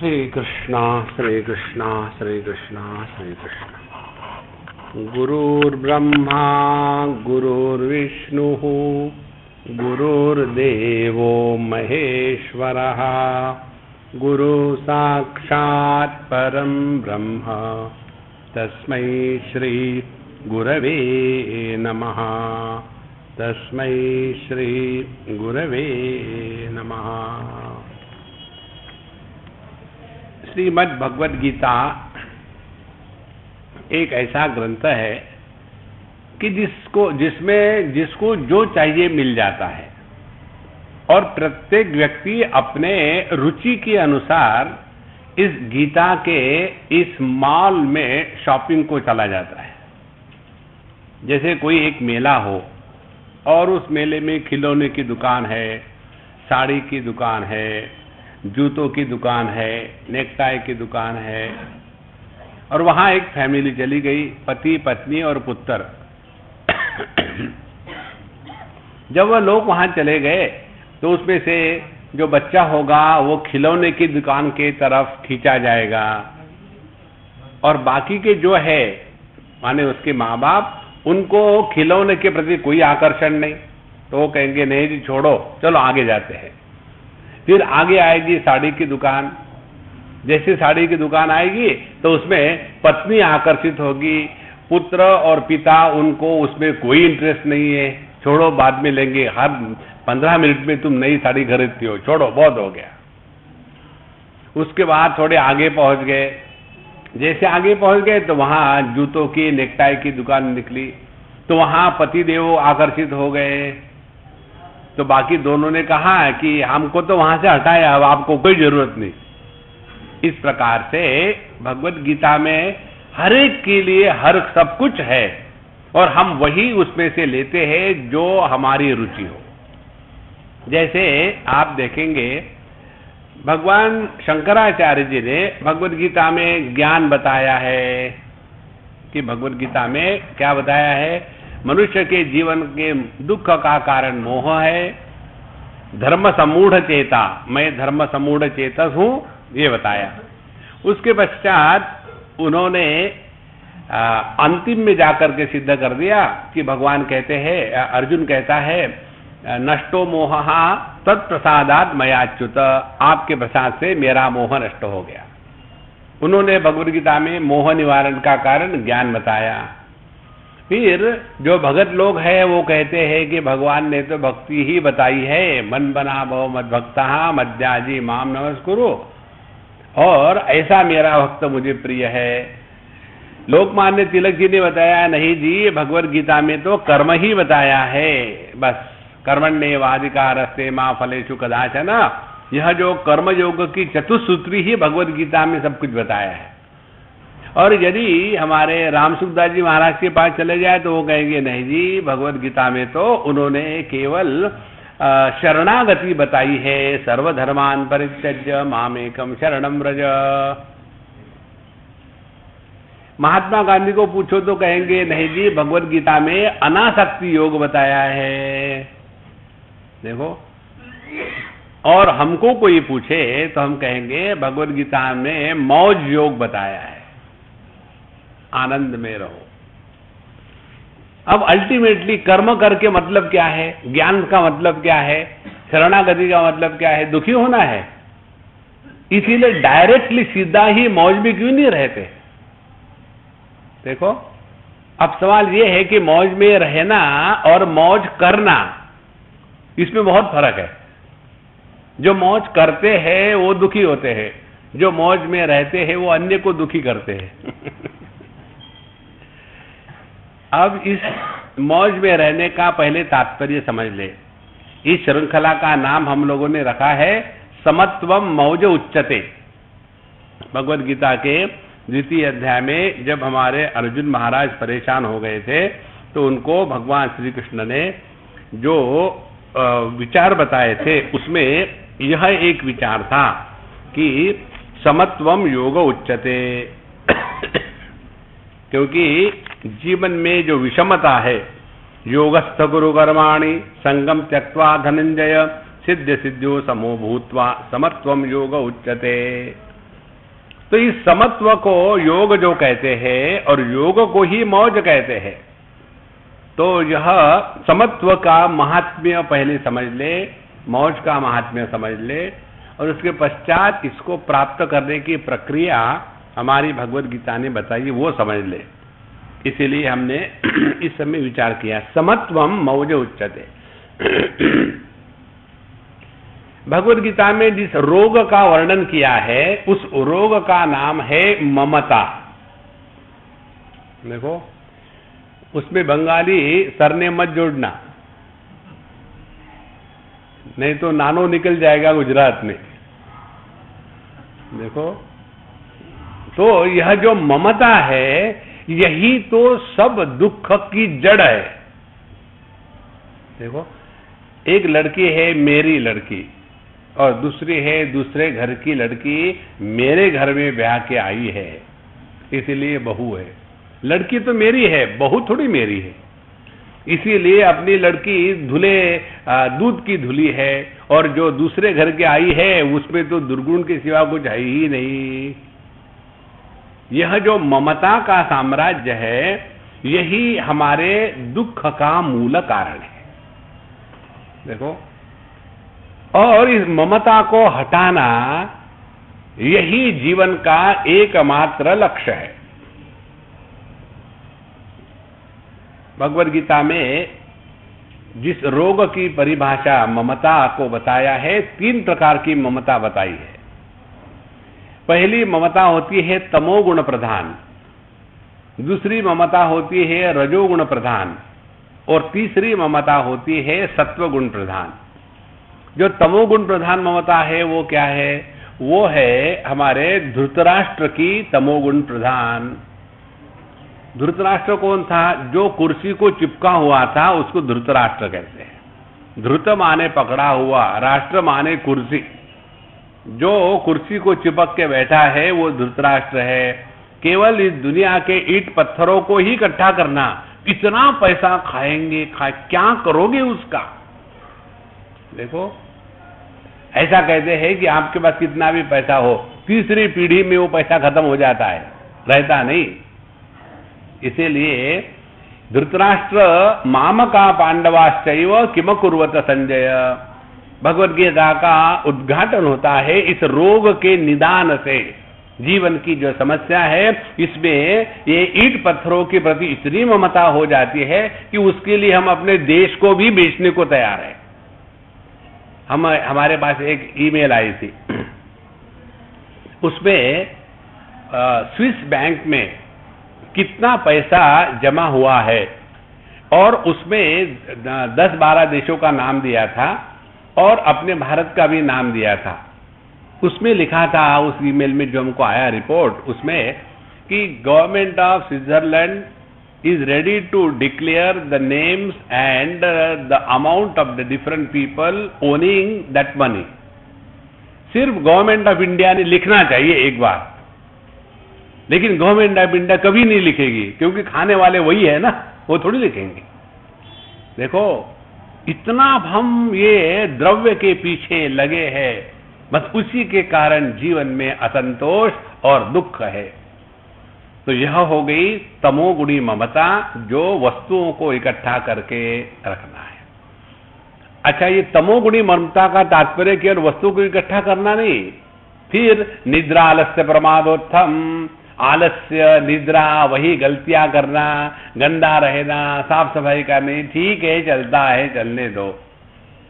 श्री कृष्णा श्री कृष्णा श्री कृष्णा श्री कृष्ण। गुरुर्ब्रह्मा गुरुर्विष्णुः गुरुर्देवो महेश्वरः गुरु साक्षात् परं ब्रह्म तस्मै श्री गुरवे नमः। तस्मै श्री गुरवे नमः। श्रीमद् भगवद गीता एक ऐसा ग्रंथ है कि जिसको जो चाहिए मिल जाता है और प्रत्येक व्यक्ति अपने रुचि के अनुसार इस गीता के इस मॉल में शॉपिंग को चला जाता है। जैसे कोई एक मेला हो और उस मेले में खिलौने की दुकान है, साड़ी की दुकान है, जूतों की दुकान है, नेकटाई की दुकान है, और वहां एक फैमिली चली गई, पति पत्नी और पुत्र। जब वह लोग वहां चले गए तो उसमें से जो बच्चा होगा वो खिलौने की दुकान के तरफ खींचा जाएगा और बाकी के जो है माने उसके माँ बाप, उनको खिलौने के प्रति कोई आकर्षण नहीं, तो वो कहेंगे नहीं जी छोड़ो, चलो आगे जाते हैं। फिर आगे आएगी साड़ी की दुकान। जैसे साड़ी की दुकान आएगी तो उसमें पत्नी आकर्षित होगी, पुत्र और पिता उनको उसमें कोई इंटरेस्ट नहीं है, छोड़ो बाद में लेंगे, हर 15 मिनट में तुम नई साड़ी खरीदती हो, छोड़ो बहुत हो गया। उसके बाद थोड़े आगे पहुंच गए। जैसे आगे पहुंच गए तो वहां जूतों की नेकटाई की दुकान निकली, तो वहां पति देव आकर्षित हो गए। तो बाकी दोनों ने कहा कि हमको तो वहां से हटाया, अब आपको कोई जरूरत नहीं। इस प्रकार से भगवत गीता में हर एक के लिए हर सब कुछ है और हम वही उसमें से लेते हैं जो हमारी रुचि हो। जैसे आप देखेंगे भगवान शंकराचार्य जी ने भगवत गीता में ज्ञान बताया है कि भगवत गीता में क्या बताया है, मनुष्य के जीवन के दुख का कारण मोह है, धर्म समूढ़ चेता, मैं धर्म समूढ़ चेतस हूं, ये बताया। उसके पश्चात उन्होंने अंतिम में जाकर के सिद्ध कर दिया कि भगवान कहते हैं, अर्जुन कहता है नष्टो मोहः तत्प्रसादात् मयाच्युत, आपके प्रसाद से मेरा मोह नष्ट हो गया। उन्होंने भगवद गीता में मोह निवारण का कारण ज्ञान बताया। फिर जो भगत लोग हैं वो कहते हैं कि भगवान ने तो भक्ति ही बताई है, मन बना भव मद्भक्तः मद्याजी माम नमस्कुरु, और ऐसा मेरा भक्त मुझे प्रिय है। लोकमान्य तिलक जी ने बताया नहीं जी, भगवद गीता में तो कर्म ही बताया है, बस कर्मण्येवाधिकारस्ते मा फलेषु कदाचन, यह जो कर्म योग की चतुसूत्री ही भगवद गीता में सब कुछ बताया है। और यदि हमारे राम सुखदास जी महाराज के पास चले जाए तो वो कहेंगे नहीं जी, भगवद गीता में तो उन्होंने केवल शरणागति बताई है, सर्वधर्मान परित्यज्य मामेकम शरणं व्रज। महात्मा गांधी को पूछो तो कहेंगे नहीं जी, भगवद गीता में अनासक्ति योग बताया है। देखो, और हमको कोई पूछे तो हम कहेंगे भगवद गीता में मौज योग बताया है, आनंद में रहो। अब अल्टीमेटली कर्म करके मतलब क्या है, ज्ञान का मतलब क्या है, शरणागति का मतलब क्या है, दुखी होना है। इसीलिए डायरेक्टली सीधा ही मौज में क्यों नहीं रहते। देखो, अब सवाल यह है कि मौज में रहना और मौज करना, इसमें बहुत फर्क है। जो मौज करते हैं वो दुखी होते हैं, जो मौज में रहते हैं वो अन्य को दुखी करते हैं। अब इस मौज में रहने का पहले तात्पर्य समझ ले। इस श्रृंखला का नाम हम लोगों ने रखा है समत्वम मौज उच्चते। भगवद गीता के द्वितीय अध्याय में जब हमारे अर्जुन महाराज परेशान हो गए थे तो उनको भगवान श्री कृष्ण ने जो विचार बताए थे उसमें यह एक विचार था कि समत्वम योग उच्चते। क्योंकि जीवन में जो विषमता है, योगस्थ गुरु कर्माणि संगम त्यक्त्वा धनंजय सिद्ध सिद्ध्यो समो भूत्वा समत्वम योग उच्यते। तो इस समत्व को योग जो कहते हैं और योग को ही मौज कहते हैं। तो यह समत्व का महात्म्य पहले समझ ले, मौज का महात्म्य समझ ले, और उसके पश्चात इसको प्राप्त करने की प्रक्रिया हमारी भगवत गीता ने बताई, वो समझ ले। इसीलिए हमने इस समय विचार किया, समत्वम मौज उच्यते। भगवत गीता में जिस रोग का वर्णन किया है उस रोग का नाम है ममता। देखो, उसमें बंगाली सरने मत जोड़ना, नहीं तो नानो निकल जाएगा गुजरात में। देखो, तो यह जो ममता है यही तो सब दुख की जड़ है। देखो, एक लड़की है मेरी लड़की और दूसरी है दूसरे घर की लड़की, मेरे घर में ब्याह के आई है इसीलिए बहू है। लड़की तो मेरी है, बहू थोड़ी मेरी है। इसीलिए अपनी लड़की धुले दूध की धुली है और जो दूसरे घर के आई है उसमें तो दुर्गुण के सिवा कुछ है ही नहीं। यह जो ममता का साम्राज्य है यही हमारे दुख का मूल कारण है। देखो, और इस ममता को हटाना यही जीवन का एकमात्र लक्ष्य है। भगवद गीता में जिस रोग की परिभाषा ममता को बताया है, 3 प्रकार की ममता बताई है। पहली ममता होती है तमोगुण प्रधान, दूसरी ममता होती है रजोगुण प्रधान और तीसरी ममता होती है सत्वगुण प्रधान। जो तमोगुण प्रधान ममता है वो क्या है? वो है हमारे धृतराष्ट्र की तमोगुण प्रधान। धृतराष्ट्र कौन था? जो कुर्सी को चिपका हुआ था उसको धृतराष्ट्र कहते हैं। धृत माने पकड़ा हुआ, राष्ट्र माने कुर्सी। जो कुर्सी को चिपक के बैठा है वो धृतराष्ट्र है। केवल इस दुनिया के ईंट पत्थरों को ही इकट्ठा करना, इतना पैसा खाएंगे, क्या करोगे उसका? देखो, ऐसा कहते हैं कि आपके पास कितना भी पैसा हो, तीसरी पीढ़ी में वो पैसा खत्म हो जाता है, रहता नहीं। इसीलिए धृतराष्ट्र मामका पांडवाश्चैव किम कुर्वत संजय, भगवद गीता का उद्घाटन होता है इस रोग के निदान से। जीवन की जो समस्या है इसमें ये ईंट पत्थरों के प्रति इतनी ममता हो जाती है कि उसके लिए हम अपने देश को भी बेचने को तैयार है। हमारे पास एक ईमेल आई थी, उसमें स्विस बैंक में कितना पैसा जमा हुआ है और उसमें 10-12 देशों का नाम दिया था और अपने भारत का भी नाम दिया था। उसमें लिखा था, उस ईमेल में जो हमको आया रिपोर्ट, उसमें कि government of Switzerland is ready to declare the names and the amount of the different people owning that money. सिर्फ गवर्नमेंट ऑफ इंडिया ने लिखना चाहिए एक बार, लेकिन गवर्नमेंट ऑफ इंडिया कभी नहीं लिखेगी क्योंकि खाने वाले वही है ना, वो थोड़ी लिखेंगे। देखो, इतना हम ये द्रव्य के पीछे लगे हैं, बस उसी के कारण जीवन में असंतोष और दुख है। तो यह हो गई तमोगुणी ममता, जो वस्तुओं को इकट्ठा करके रखना है। अच्छा, ये तमोगुणी ममता का तात्पर्य केवल वस्तु को इकट्ठा करना नहीं, फिर निद्रा आलस्य प्रमादोत्थम, आलस्य निद्रा वही गलतियां करना, गंदा रहना, साफ सफाई करनी, ठीक है चलता है चलने दो,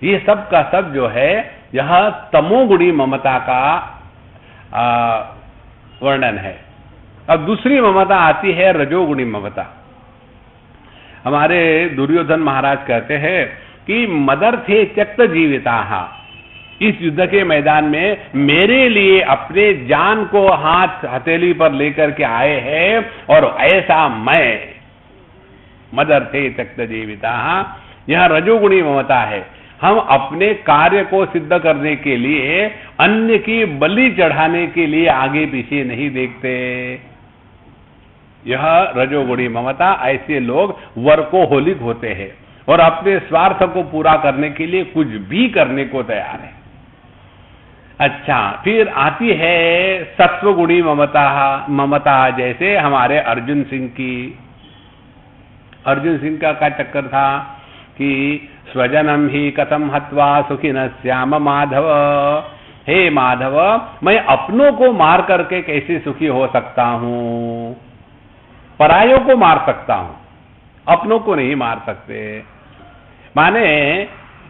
ये सब का सब जो है यह तमोगुणी ममता का वर्णन है। अब दूसरी ममता आती है रजोगुणी ममता। हमारे दुर्योधन महाराज कहते हैं कि मदर्थे त्यक्त जीविताः, इस युद्ध के मैदान में मेरे लिए अपने जान को हाथ हथेली पर लेकर के आए हैं और ऐसा मैं, मदर्थे त्यक्त जीविताः, यह रजोगुणी ममता है। हम अपने कार्य को सिद्ध करने के लिए, अन्य की बलि चढ़ाने के लिए आगे पीछे नहीं देखते। यह रजोगुणी ममता, ऐसे लोग वर्कोहोलिक होते हैं और अपने स्वार्थ को पूरा करने के लिए कुछ भी करने को तैयार है। अच्छा, फिर आती है सत्वगुणी ममता। ममता जैसे हमारे अर्जुन सिंह की। अर्जुन सिंह का क्या चक्कर था कि स्वजनम ही कथम हत्वा सुखिन श्याम माधव। हे माधव, मैं अपनों को मार करके कैसे सुखी हो सकता हूं? परायों को मार सकता हूं, अपनों को नहीं मार सकते। माने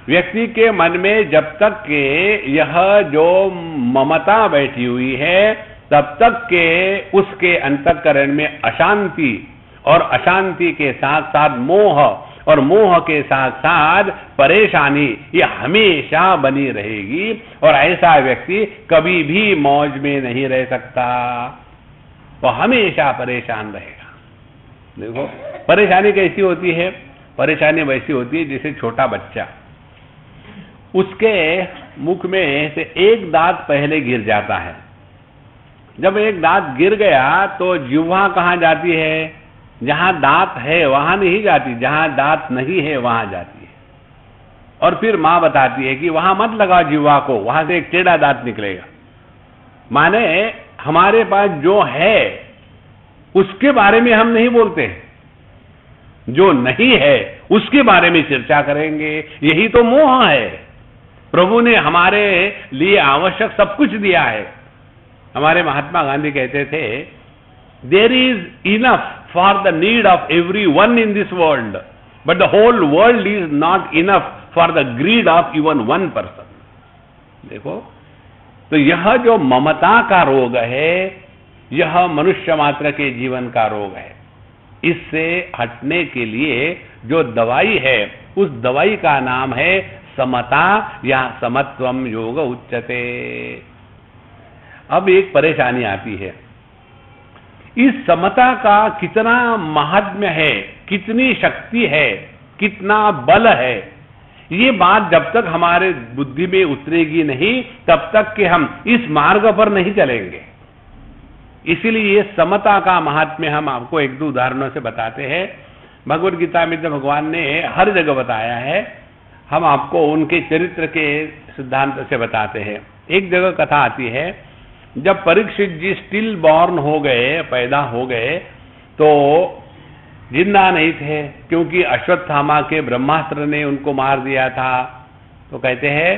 व्यक्ति के मन में जब तक के यह जो ममता बैठी हुई है, तब तक के उसके अंतःकरण में अशांति, और अशांति के साथ साथ मोह, और मोह के साथ साथ परेशानी, ये हमेशा बनी रहेगी। और ऐसा व्यक्ति कभी भी मौज में नहीं रह सकता, वो हमेशा परेशान रहेगा। देखो परेशानी कैसी होती है? परेशानी वैसी होती है जैसे छोटा बच्चा, उसके मुख में से एक दांत पहले गिर जाता है। जब एक दांत गिर गया तो जिह्वा कहां जाती है? जहां दांत है वहां नहीं जाती, जहां दांत नहीं है वहां जाती है। और फिर मां बताती है कि वहां मत लगाओ जिह्वा को, वहां से एक टेढ़ा दांत निकलेगा। माने हमारे पास जो है उसके बारे में हम नहीं बोलते, जो नहीं है उसके बारे में चर्चा करेंगे। यही तो मोह है। प्रभु ने हमारे लिए आवश्यक सब कुछ दिया है। हमारे महात्मा गांधी कहते थे, there is enough for the need of every one in this world, but the whole world is not enough for the greed of even one person. देखो, तो यह जो ममता का रोग है, यह मनुष्य मात्र के जीवन का रोग है। इससे हटने के लिए जो दवाई है, उस दवाई का नाम है समता या समत्वम योग उच्यते। अब एक परेशानी आती है, इस समता का कितना महात्म्य है, कितनी शक्ति है, कितना बल है, ये बात जब तक हमारे बुद्धि में उतरेगी नहीं, तब तक कि हम इस मार्ग पर नहीं चलेंगे। इसीलिए ये समता का महात्म्य हम आपको एक दो उदाहरणों से बताते हैं। भगवद गीता में तो भगवान ने हर जगह बताया है, हम आपको उनके चरित्र के सिद्धांत से बताते हैं। एक जगह कथा आती है, जब परीक्षित जी स्टिल बॉर्न हो गए, पैदा हो गए, तो जिंदा नहीं थे, क्योंकि अश्वत्थामा के ब्रह्मास्त्र ने उनको मार दिया था। तो कहते हैं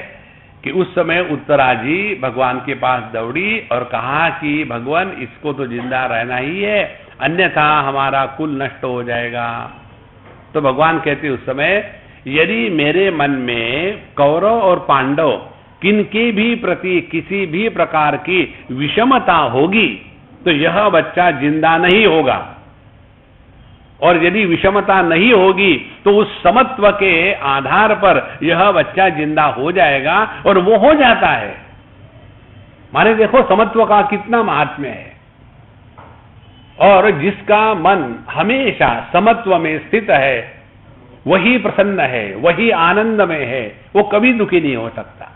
कि उस समय उत्तरा जी भगवान के पास दौड़ी और कहा कि भगवान, इसको तो जिंदा रहना ही है, अन्यथा हमारा कुल नष्ट हो जाएगा। तो भगवान कहते उस समय, यदि मेरे मन में कौरव और पांडव किनके भी प्रति किसी भी प्रकार की विषमता होगी, तो यह बच्चा जिंदा नहीं होगा। और यदि विषमता नहीं होगी तो उस समत्व के आधार पर यह बच्चा जिंदा हो जाएगा, और वो हो जाता है। माने देखो समत्व का कितना महात्म्य है। और जिसका मन हमेशा समत्व में स्थित है, वही प्रसन्न है, वही आनंद में है, वो कभी दुखी नहीं हो सकता।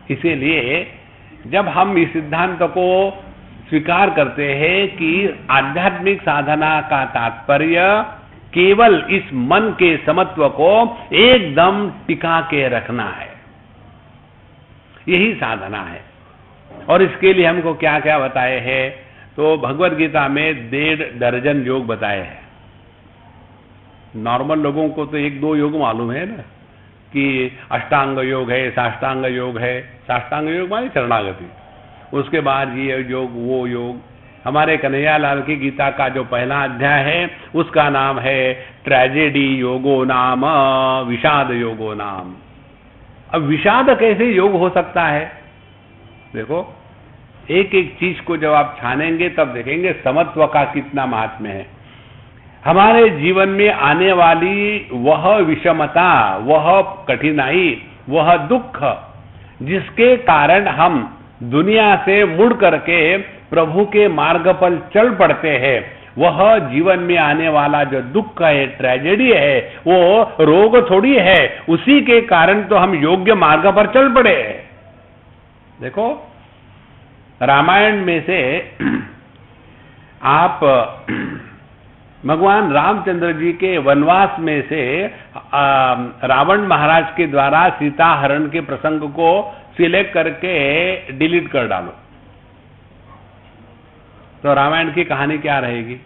इसीलिए जब हम इस सिद्धांत को स्वीकार करते हैं कि आध्यात्मिक साधना का तात्पर्य केवल इस मन के समत्व को एकदम टिका के रखना है, यही साधना है। और इसके लिए हमको क्या क्या बताए हैं? तो भगवद गीता में 1.5 दर्जन योग बताए हैं। नॉर्मल लोगों को तो 1-2 योग मालूम है ना, कि अष्टांग योग है, साष्टांग योग है। साष्टांग योग माने शरणागति, उसके बाद ये योग, वो योग। हमारे कन्हैया लाल की गीता का जो पहला अध्याय है, उसका नाम है ट्रेजेडी योगो नाम विषाद योगो नाम। अब विषाद कैसे योग हो सकता है? देखो, एक एक चीज को जब आप छानेंगे तब देखेंगे समत्व का कितना महात्म्य है। हमारे जीवन में आने वाली वह विषमता, वह कठिनाई, वह दुख, जिसके कारण हम दुनिया से मुड़ करके प्रभु के मार्ग पर चल पड़ते हैं, वह जीवन में आने वाला जो दुख है, ट्रेजेडी है, वो रोग थोड़ी है। उसी के कारण तो हम योग्य मार्ग पर चल पड़े हैं। देखो, रामायण में से आप भगवान रामचंद्र जी के वनवास में से रावण महाराज के द्वारा सीता हरण के प्रसंग को सिलेक्ट करके डिलीट कर डालो, तो रामायण की कहानी क्या रहेगी?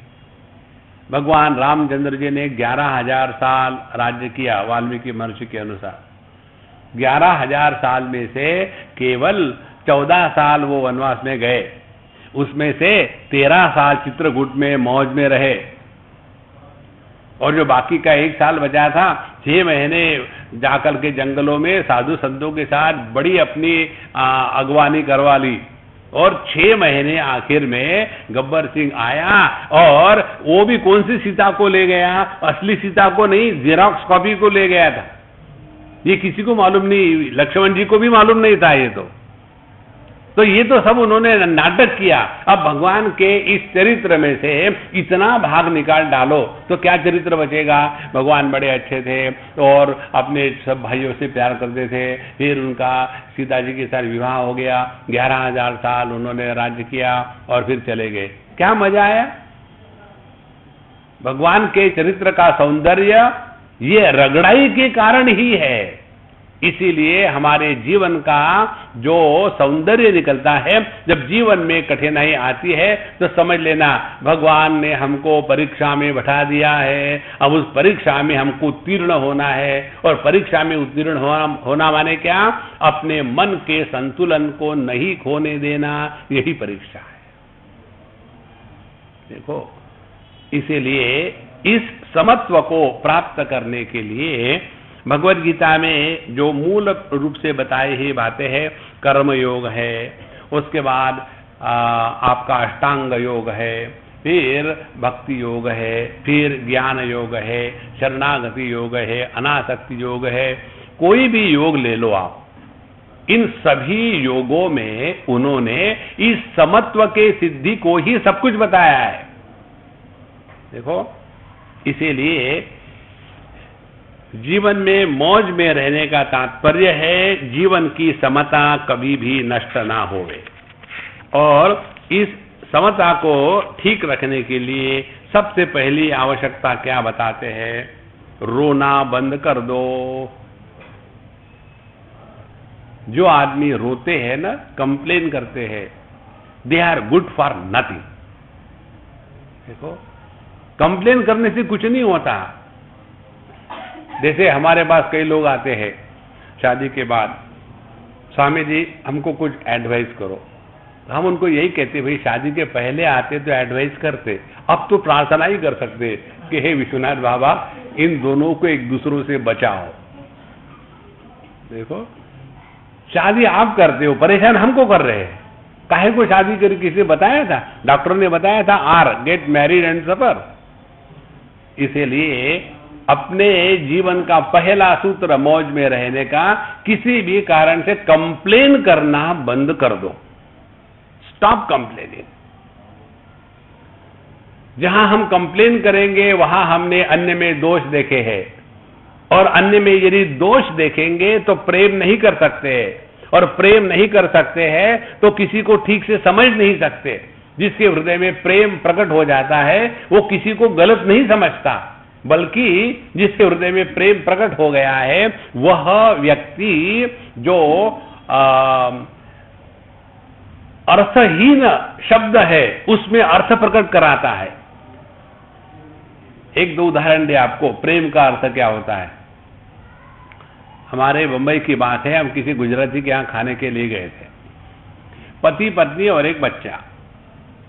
भगवान रामचंद्र जी ने 11,000 साल राज्य किया वाल्मीकि महर्षि के अनुसार। 11,000 साल में से केवल 14 साल वो वनवास में गए, उसमें से 13 साल चित्रकूट में मौज में रहे, और जो बाकी का 1 साल बचा था 6 महीने जाकर के जंगलों में साधु संतों के साथ बड़ी अपनी अगवानी करवा ली, और 6 महीने आखिर में गब्बर सिंह आया, और वो भी कौन सी सीता को ले गया? असली सीता को नहीं, जेरॉक्स कॉपी को ले गया था। ये किसी को मालूम नहीं, लक्ष्मण जी को भी मालूम नहीं था ये तो ये तो सब उन्होंने नाटक किया। अब भगवान के इस चरित्र में से इतना भाग निकाल डालो तो क्या चरित्र बचेगा? भगवान बड़े अच्छे थे और अपने सब भाइयों से प्यार करते थे, फिर उनका सीता जी के साथ विवाह हो गया, 11,000 साल उन्होंने राज्य किया और फिर चले गए। क्या मजा आया? भगवान के चरित्र का सौंदर्य ये रगड़ाई के कारण ही है। इसीलिए हमारे जीवन का जो सौंदर्य निकलता है, जब जीवन में कठिनाई आती है तो समझ लेना भगवान ने हमको परीक्षा में बैठा दिया है। अब उस परीक्षा में हमको उत्तीर्ण होना है, और परीक्षा में उत्तीर्ण होना माने क्या? अपने मन के संतुलन को नहीं खोने देना, यही परीक्षा है। देखो, इसीलिए इस समत्व को प्राप्त करने के लिए भगवद गीता में जो मूल रूप से बताई हुई बातें हैं, कर्म योग है, उसके बाद आपका अष्टांग योग है, फिर भक्ति योग है, फिर ज्ञान योग है, शरणागति योग है, अनासक्ति योग है, कोई भी योग ले लो आप, इन सभी योगों में उन्होंने इस समत्व के सिद्धि को ही सब कुछ बताया है। देखो, इसीलिए जीवन में मौज में रहने का तात्पर्य है जीवन की समता कभी भी नष्ट ना होवे, और इस समता को ठीक रखने के लिए सबसे पहली आवश्यकता क्या बताते हैं? रोना बंद कर दो। जो आदमी रोते हैं ना, कंप्लेन करते हैं, they are good for nothing. देखो, कंप्लेन करने से कुछ नहीं होता। जैसे हमारे पास कई लोग आते हैं शादी के बाद, स्वामी जी हमको कुछ एडवाइस करो। हम उनको यही कहते, भाई शादी के पहले आते तो एडवाइस करते, अब तो प्रार्थना ही कर सकते कि हे विश्वनाथ बाबा, इन दोनों को एक दूसरों से बचाओ। देखो, शादी आप करते हो, परेशान हमको कर रहे हैं। काहे को शादी करी? किसी बताया था? डॉक्टर ने बताया था, are get married and suffer. इसीलिए अपने जीवन का पहला सूत्र मौज में रहने का, किसी भी कारण से कंप्लेन करना बंद कर दो। Stop complaining. जहां हम कंप्लेन करेंगे वहां हमने अन्य में दोष देखे हैं, और अन्य में यदि दोष देखेंगे तो प्रेम नहीं कर सकते, और प्रेम नहीं कर सकते हैं तो किसी को ठीक से समझ नहीं सकते। जिसके हृदय में प्रेम प्रकट हो जाता है वो किसी को गलत नहीं समझता, बल्कि जिसके हृदय में प्रेम प्रकट हो गया है वह व्यक्ति जो अर्थहीन शब्द है उसमें अर्थ प्रकट कराता है। एक दो उदाहरण दे आपको, प्रेम का अर्थ क्या होता है। हमारे बंबई की बात है, हम किसी गुजराती के यहां खाने के लिए गए थे, पति पत्नी और एक बच्चा।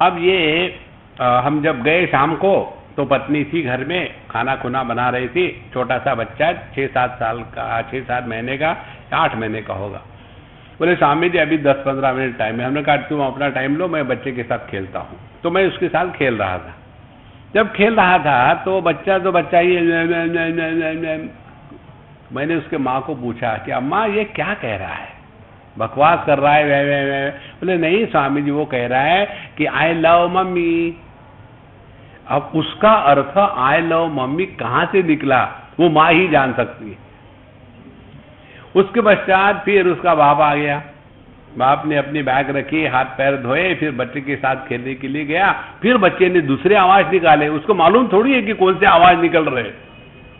अब ये हम जब गए शाम को तो पत्नी थी घर में, खाना खुना बना रही थी, छोटा सा बच्चा 6-7 साल का, 6-7 महीने का, 8 महीने का होगा। बोले स्वामी जी अभी 10-15 मिनट टाइम है। हमने कहा तुम अपना टाइम लो, मैं बच्चे के साथ खेलता हूं। तो मैं उसके साथ खेल रहा था। जब खेल रहा था तो बच्चा ही मैंने उसके माँ को पूछा कि अम्मा ये क्या कह रहा है, बकवास कर रहा है वे। बोले नहीं स्वामी जी, वो कह रहा है कि आई लव मम्मी। अब उसका अर्थ आई लव मम्मी कहां से निकला वो मां ही जान सकती है। उसके पश्चात फिर उसका बाप आ गया, बाप ने अपनी बैग रखी, हाथ पैर धोए, फिर बच्चे के साथ खेलने के लिए गया। फिर बच्चे ने दूसरे आवाज निकाले, उसको मालूम थोड़ी है कि कौन से आवाज निकल रहे,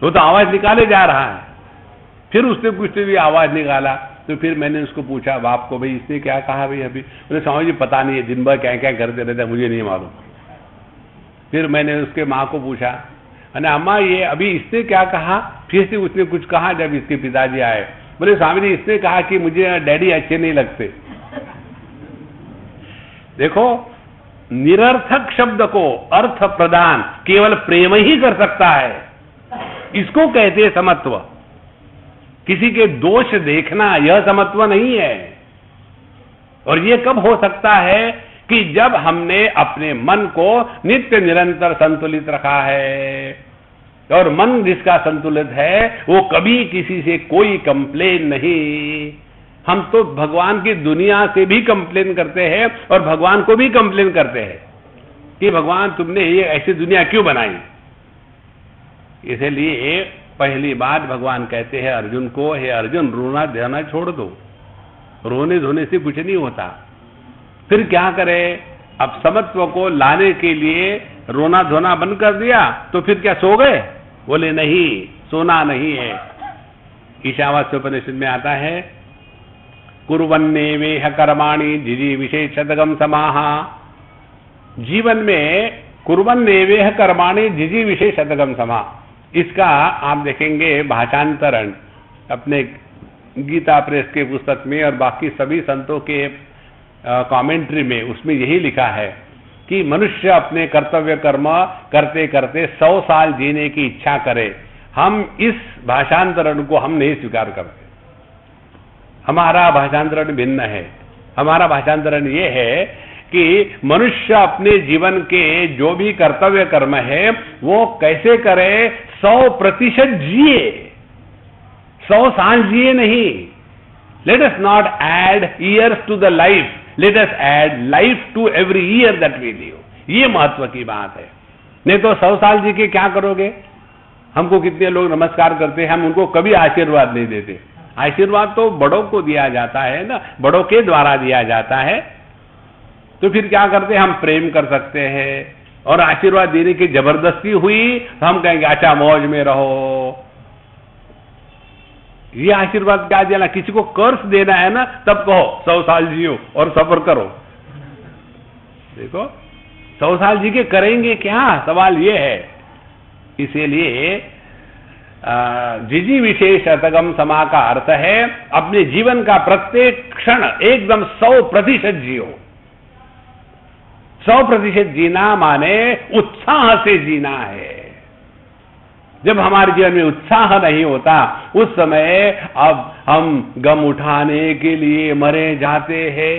वो तो आवाज निकाले जा रहा है। फिर उसने कुछ भी आवाज निकाला, तो फिर मैंने उसको पूछा बाप को, भाई इसने क्या कहा भाई अभी? बोले स्वामी जी पता नहीं है, दिन भर क्या क्या करते रहते, मुझे नहीं मालूम। फिर मैंने उसके माँ को पूछा, अरे अम्मा ये अभी इसने क्या कहा? फिर से उसने कुछ कहा। जब इसके पिताजी आए, बोले स्वामी जी इसने कहा कि मुझे डैडी अच्छे नहीं लगते। देखो, निरर्थक शब्द को अर्थ प्रदान केवल प्रेम ही कर सकता है, इसको कहते हैं समत्व। किसी के दोष देखना यह समत्व नहीं है। और यह कब हो सकता है? कि जब हमने अपने मन को नित्य निरंतर संतुलित रखा है। और मन जिसका संतुलित है वो कभी किसी से कोई कंप्लेन नहीं। हम तो भगवान की दुनिया से भी कंप्लेन करते हैं और भगवान को भी कंप्लेन करते हैं कि भगवान तुमने ये ऐसी दुनिया क्यों बनाई। इसलिए पहली बात भगवान कहते हैं अर्जुन को, हे अर्जुन रोना धोना छोड़ दो, रोने धोने से कुछ नहीं होता। फिर क्या करे? अब समत्व को लाने के लिए रोना धोना बंद कर दिया तो फिर क्या सो गए? बोले नहीं, सोना नहीं है। ईशावास्योपनिषद में आता है, कुर्वन्नेवेह कर्माणि जिजी विशेषतगम समाहा। जीवन में कुर्वन्नेवेह कर्माणि जिजी विशेषतगम समा, इसका आप देखेंगे भाषांतरण अपने गीता प्रेस के पुस्तक में और बाकी सभी संतों के कमेंट्री में, उसमें यही लिखा है कि मनुष्य अपने कर्तव्य कर्म करते करते 100 साल जीने की इच्छा करे। हम इस भाषांतरण को हम नहीं स्वीकार करते। हमारा भाषांतरण भिन्न है। हमारा भाषांतरण ये है कि मनुष्य अपने जीवन के जो भी कर्तव्य कर्म है वो कैसे करे, 100% जिए, 100 साल जिए नहीं। Let us not add years to the life, let us add life to every year that we live. ये महत्व की बात है। नहीं तो 100 साल जी के क्या करोगे? हमको कितने लोग नमस्कार करते हैं, हम उनको कभी आशीर्वाद नहीं देते। आशीर्वाद तो बड़ों को दिया जाता है ना, बड़ों के द्वारा दिया जाता है। तो फिर क्या करते हैं? हम प्रेम कर सकते हैं और आशीर्वाद देने की जबरदस्ती हुई तो हम कहेंगे अच्छा मौज में रहो। ये आशीर्वाद क्या देना? किसी को कर्ज देना है ना, तब कहो 100 साल जियो और सफर करो। देखो 100 साल जी के करेंगे क्या? सवाल ये है। इसीलिए जिजी विशेष शतगम समा का अर्थ है अपने जीवन का प्रत्येक क्षण एकदम 100% जियो। 100% जीना माने उत्साह से जीना है। जब हमारे जीवन में उत्साह नहीं होता उस समय अब हम गम उठाने के लिए मरे जाते हैं।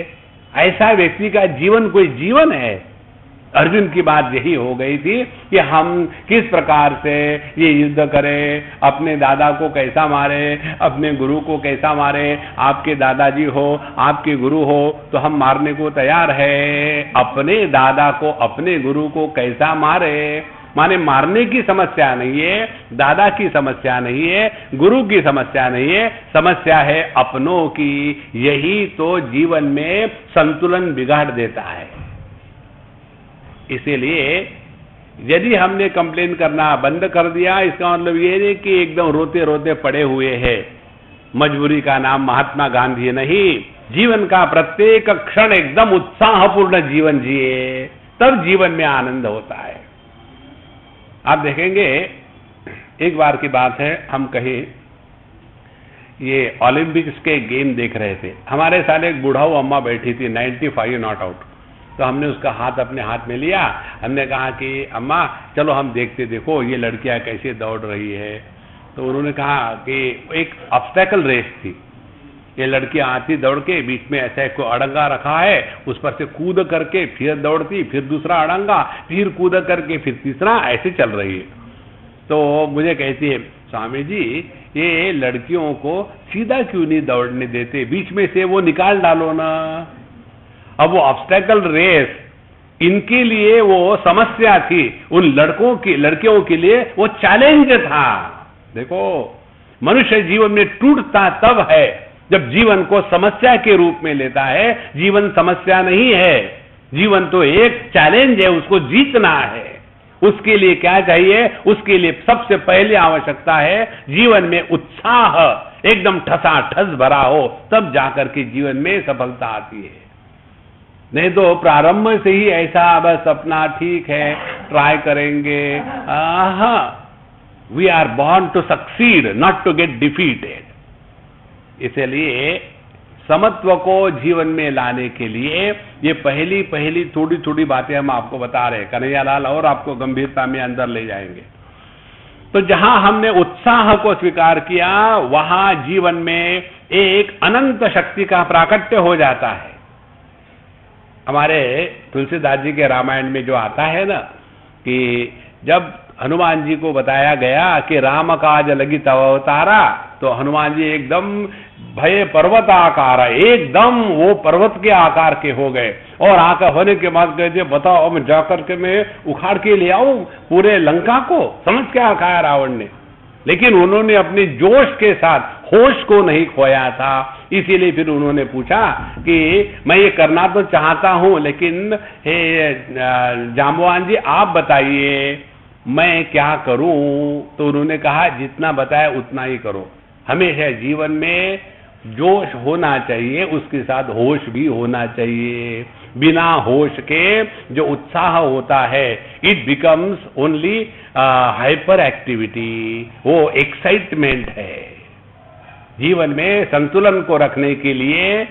ऐसा व्यक्ति का जीवन कोई जीवन है? अर्जुन की बात यही हो गई थी कि हम किस प्रकार से ये युद्ध करें, अपने दादा को कैसा मारे, अपने गुरु को कैसा मारे। आपके दादाजी हो, आपके गुरु हो तो हम मारने को तैयार है। अपने दादा को, अपने गुरु को कैसा मारे? माने मारने की समस्या नहीं है, दादा की समस्या नहीं है, गुरु की समस्या नहीं है, समस्या है अपनों की। यही तो जीवन में संतुलन बिगाड़ देता है। इसीलिए यदि हमने कंप्लेन करना बंद कर दिया, इसका मतलब ये नहीं कि एकदम रोते रोते पड़े हुए हैं। मजबूरी का नाम महात्मा गांधी नहीं। जीवन का प्रत्येक क्षण एकदम उत्साहपूर्ण जीवन जिए, तब जीवन में आनंद होता है। आप देखेंगे, एक बार की बात है, हम कहीं ये ओलंपिक्स के गेम देख रहे थे। हमारे साथ एक बुढ़ाऊ अम्मा बैठी थी, 95 नॉट आउट। तो हमने उसका हाथ अपने हाथ में लिया, हमने कहा कि अम्मा चलो हम देखते, देखो ये लड़कियां कैसे दौड़ रही है। तो उन्होंने कहा कि एक ऑब्स्टेकल रेस थी। ये लड़कियां आती दौड़ के, बीच में ऐसा एक अड़ंगा रखा है, उस पर से कूद करके फिर दौड़ती, फिर दूसरा अड़ंगा, फिर कूद करके फिर तीसरा, ऐसे चल रही है। तो मुझे कहती है स्वामी जी ये लड़कियों को सीधा क्यों नहीं दौड़ने देते, बीच में से वो निकाल डालो ना। अब वो ऑब्स्टेकल रेस इनके लिए वो समस्या थी, उन लड़कियों के लिए वो चैलेंज था। देखो मनुष्य जीवन में टूटता तब है जब जीवन को समस्या के रूप में लेता है, जीवन समस्या नहीं है, जीवन तो एक चैलेंज है, उसको जीतना है। उसके लिए क्या चाहिए? उसके लिए सबसे पहले आवश्यकता है जीवन में उत्साह एकदम ठसाठस भरा हो, तब जाकर के जीवन में सफलता आती है। नहीं तो प्रारंभ से ही ऐसा बस अपना ठीक है ट्राई करेंगे, we are born to succeed not to get defeated. इसलिए समत्व को जीवन में लाने के लिए ये पहली पहली थोड़ी थोड़ी बातें हम आपको बता रहे हैं। कन्हैयालाल और आपको गंभीरता में अंदर ले जाएंगे। तो जहां हमने उत्साह को स्वीकार किया, वहां जीवन में एक अनंत शक्ति का प्राकट्य हो जाता है। हमारे तुलसीदास जी के रामायण में जो आता है ना, कि जब हनुमान जी को बताया गया कि राम काज लगी तव अवतारा, तो हनुमान जी एकदम भय पर्वताकार, एकदम वो पर्वत के आकार के हो गए। और आकर होने के बाद कहते बताओ अब जाकर के मैं उखाड़ के ले आऊं पूरे लंका को। समझ क्या खाया रावण ने, लेकिन उन्होंने अपने जोश के साथ होश को नहीं खोया था। इसीलिए फिर उन्होंने पूछा कि मैं ये करना तो चाहता हूं, लेकिन हे जाम्बवान जी आप बताइए मैं क्या करूं। तो उन्होंने कहा जितना बताया उतना ही करो। हमेशा जीवन में जोश होना चाहिए, उसके साथ होश भी होना चाहिए। बिना होश के जो उत्साह होता है, it becomes only hyper activity, वो एक्साइटमेंट है। जीवन में संतुलन को रखने के लिए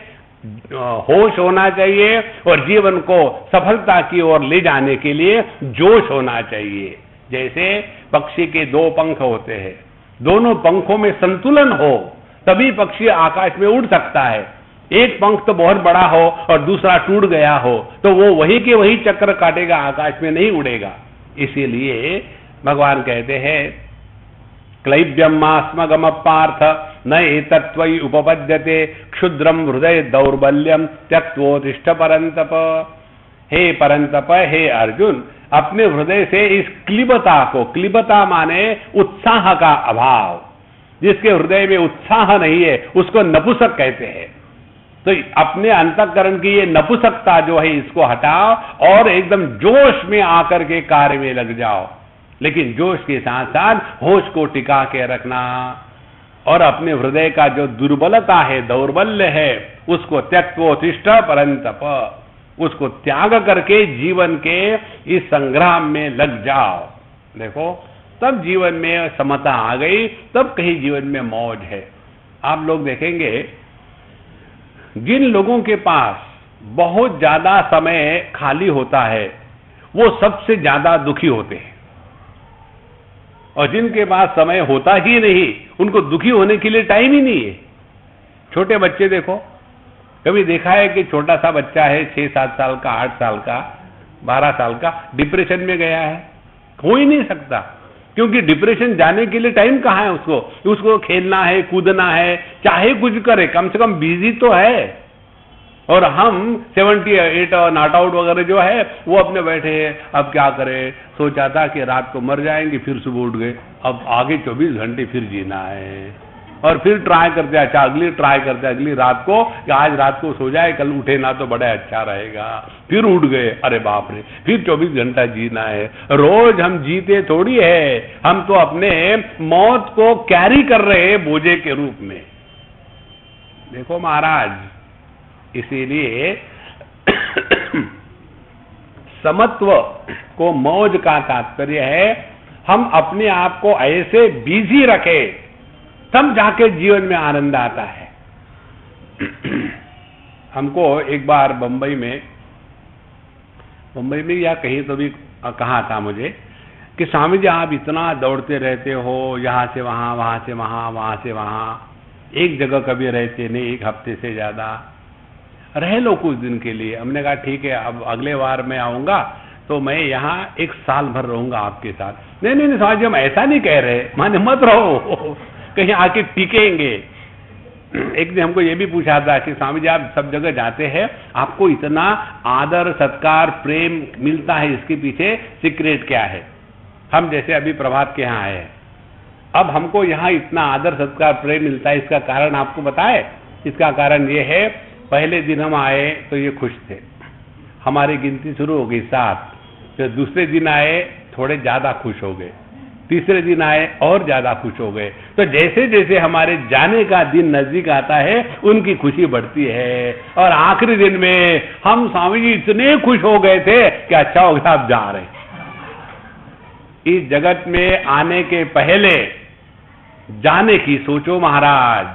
होश होना चाहिए, और जीवन को सफलता की ओर ले जाने के लिए जोश होना चाहिए। जैसे पक्षी के दो पंख होते हैं, दोनों पंखों में संतुलन हो तभी पक्षी आकाश में उड़ सकता है। एक पंख तो बहुत बड़ा हो और दूसरा टूट गया हो तो वो वही के वही चक्कर काटेगा, आकाश में नहीं उड़ेगा। इसीलिए भगवान कहते हैं क्लैब्यम मास्मगम पार्थ न एतत्त्वयि उपपद्यते क्षुद्रम हृदय दौर्बल्यम त्यक्त्वोत्तिष्ठ परंतप। हे परंतप, हे अर्जुन, अपने हृदय से इस क्लिबता को, क्लिबता माने उत्साह का अभाव, जिसके हृदय में उत्साह नहीं है उसको नपुंसक कहते हैं। तो अपने अंतःकरण की ये नपुंसकता जो है इसको हटाओ और एकदम जोश में आकर के कार्य में लग जाओ। लेकिन जोश के साथ साथ होश को टिका के रखना, और अपने हृदय का जो दुर्बलता है, दौर्बल्य है, उसको त्यक्त्वोत्तिष्ठ परंतप, उसको त्याग करके जीवन के इस संग्राम में लग जाओ। देखो तब जीवन में समता आ गई, तब कहीं जीवन में मौज है। आप लोग देखेंगे जिन लोगों के पास बहुत ज्यादा समय खाली होता है वो सबसे ज्यादा दुखी होते हैं, और जिनके पास समय होता ही नहीं उनको दुखी होने के लिए टाइम ही नहीं है। छोटे बच्चे देखो, कभी देखा है कि छोटा सा बच्चा है 6-7 साल का, 8 साल का, 12 साल का, डिप्रेशन में गया है? हो ही नहीं सकता, क्योंकि डिप्रेशन जाने के लिए टाइम कहाँ है उसको खेलना है, कूदना है, चाहे कुछ करे, कम से कम बिजी तो है। और हम 78 और नॉट आउट वगैरह जो है वो अपने बैठे हैं, अब क्या करें, सोचा था कि रात को मर जाएंगे, फिर सुबह उठ गए, अब आगे 24 घंटे फिर जीना है, और फिर ट्राई करते हैं, अच्छा अगली ट्राई करते हैं अगली रात को कि आज रात को सो जाए, कल उठे ना तो बड़ा अच्छा रहेगा, फिर उठ गए, अरे बाप रे, फिर 24 घंटा जीना है। रोज हम जीते थोड़ी है, हम तो अपने मौत को कैरी कर रहे हैं बोझे के रूप में। देखो महाराज, इसीलिए समत्व को मौज का तात्पर्य है हम अपने आप को ऐसे बिजी रखें, तब जाके जीवन में आनंद आता है। हमको एक बार बंबई में या कहीं तो भी कहा था मुझे कि स्वामी जी आप इतना दौड़ते रहते हो, यहां से वहां, वहां से वहां, वहां से वहां, एक जगह कभी रहते नहीं, एक हफ्ते से ज्यादा रह लो कुछ दिन के लिए। हमने कहा ठीक है, अब अगले बार मैं आऊंगा तो मैं यहाँ 1 साल भर रहूंगा आपके साथ। नहीं नहीं स्वामी जी हम ऐसा नहीं कह रहे, माने मत रहो, कहीं आके टिकेंगे। एक दिन हमको ये भी पूछा था कि स्वामी जी आप सब जगह जाते हैं, आपको इतना आदर सत्कार प्रेम मिलता है, इसके पीछे सीक्रेट क्या है? हम जैसे अभी प्रभात के यहाँ आए हैं, अब हमको यहाँ इतना आदर सत्कार प्रेम मिलता है, इसका कारण आपको बताए? इसका कारण ये है, पहले दिन हम आए तो ये खुश थे, हमारी गिनती शुरू हो गई 7, फिर दूसरे दिन आए थोड़े ज्यादा खुश हो गए, तीसरे दिन आए और ज्यादा खुश हो गए। तो जैसे जैसे हमारे जाने का दिन नजदीक आता है उनकी खुशी बढ़ती है, और आखिरी दिन में हम स्वामी जी इतने खुश हो गए थे कि अच्छा हो गया आप जा रहे। इस जगत में आने के पहले जाने की सोचो महाराज,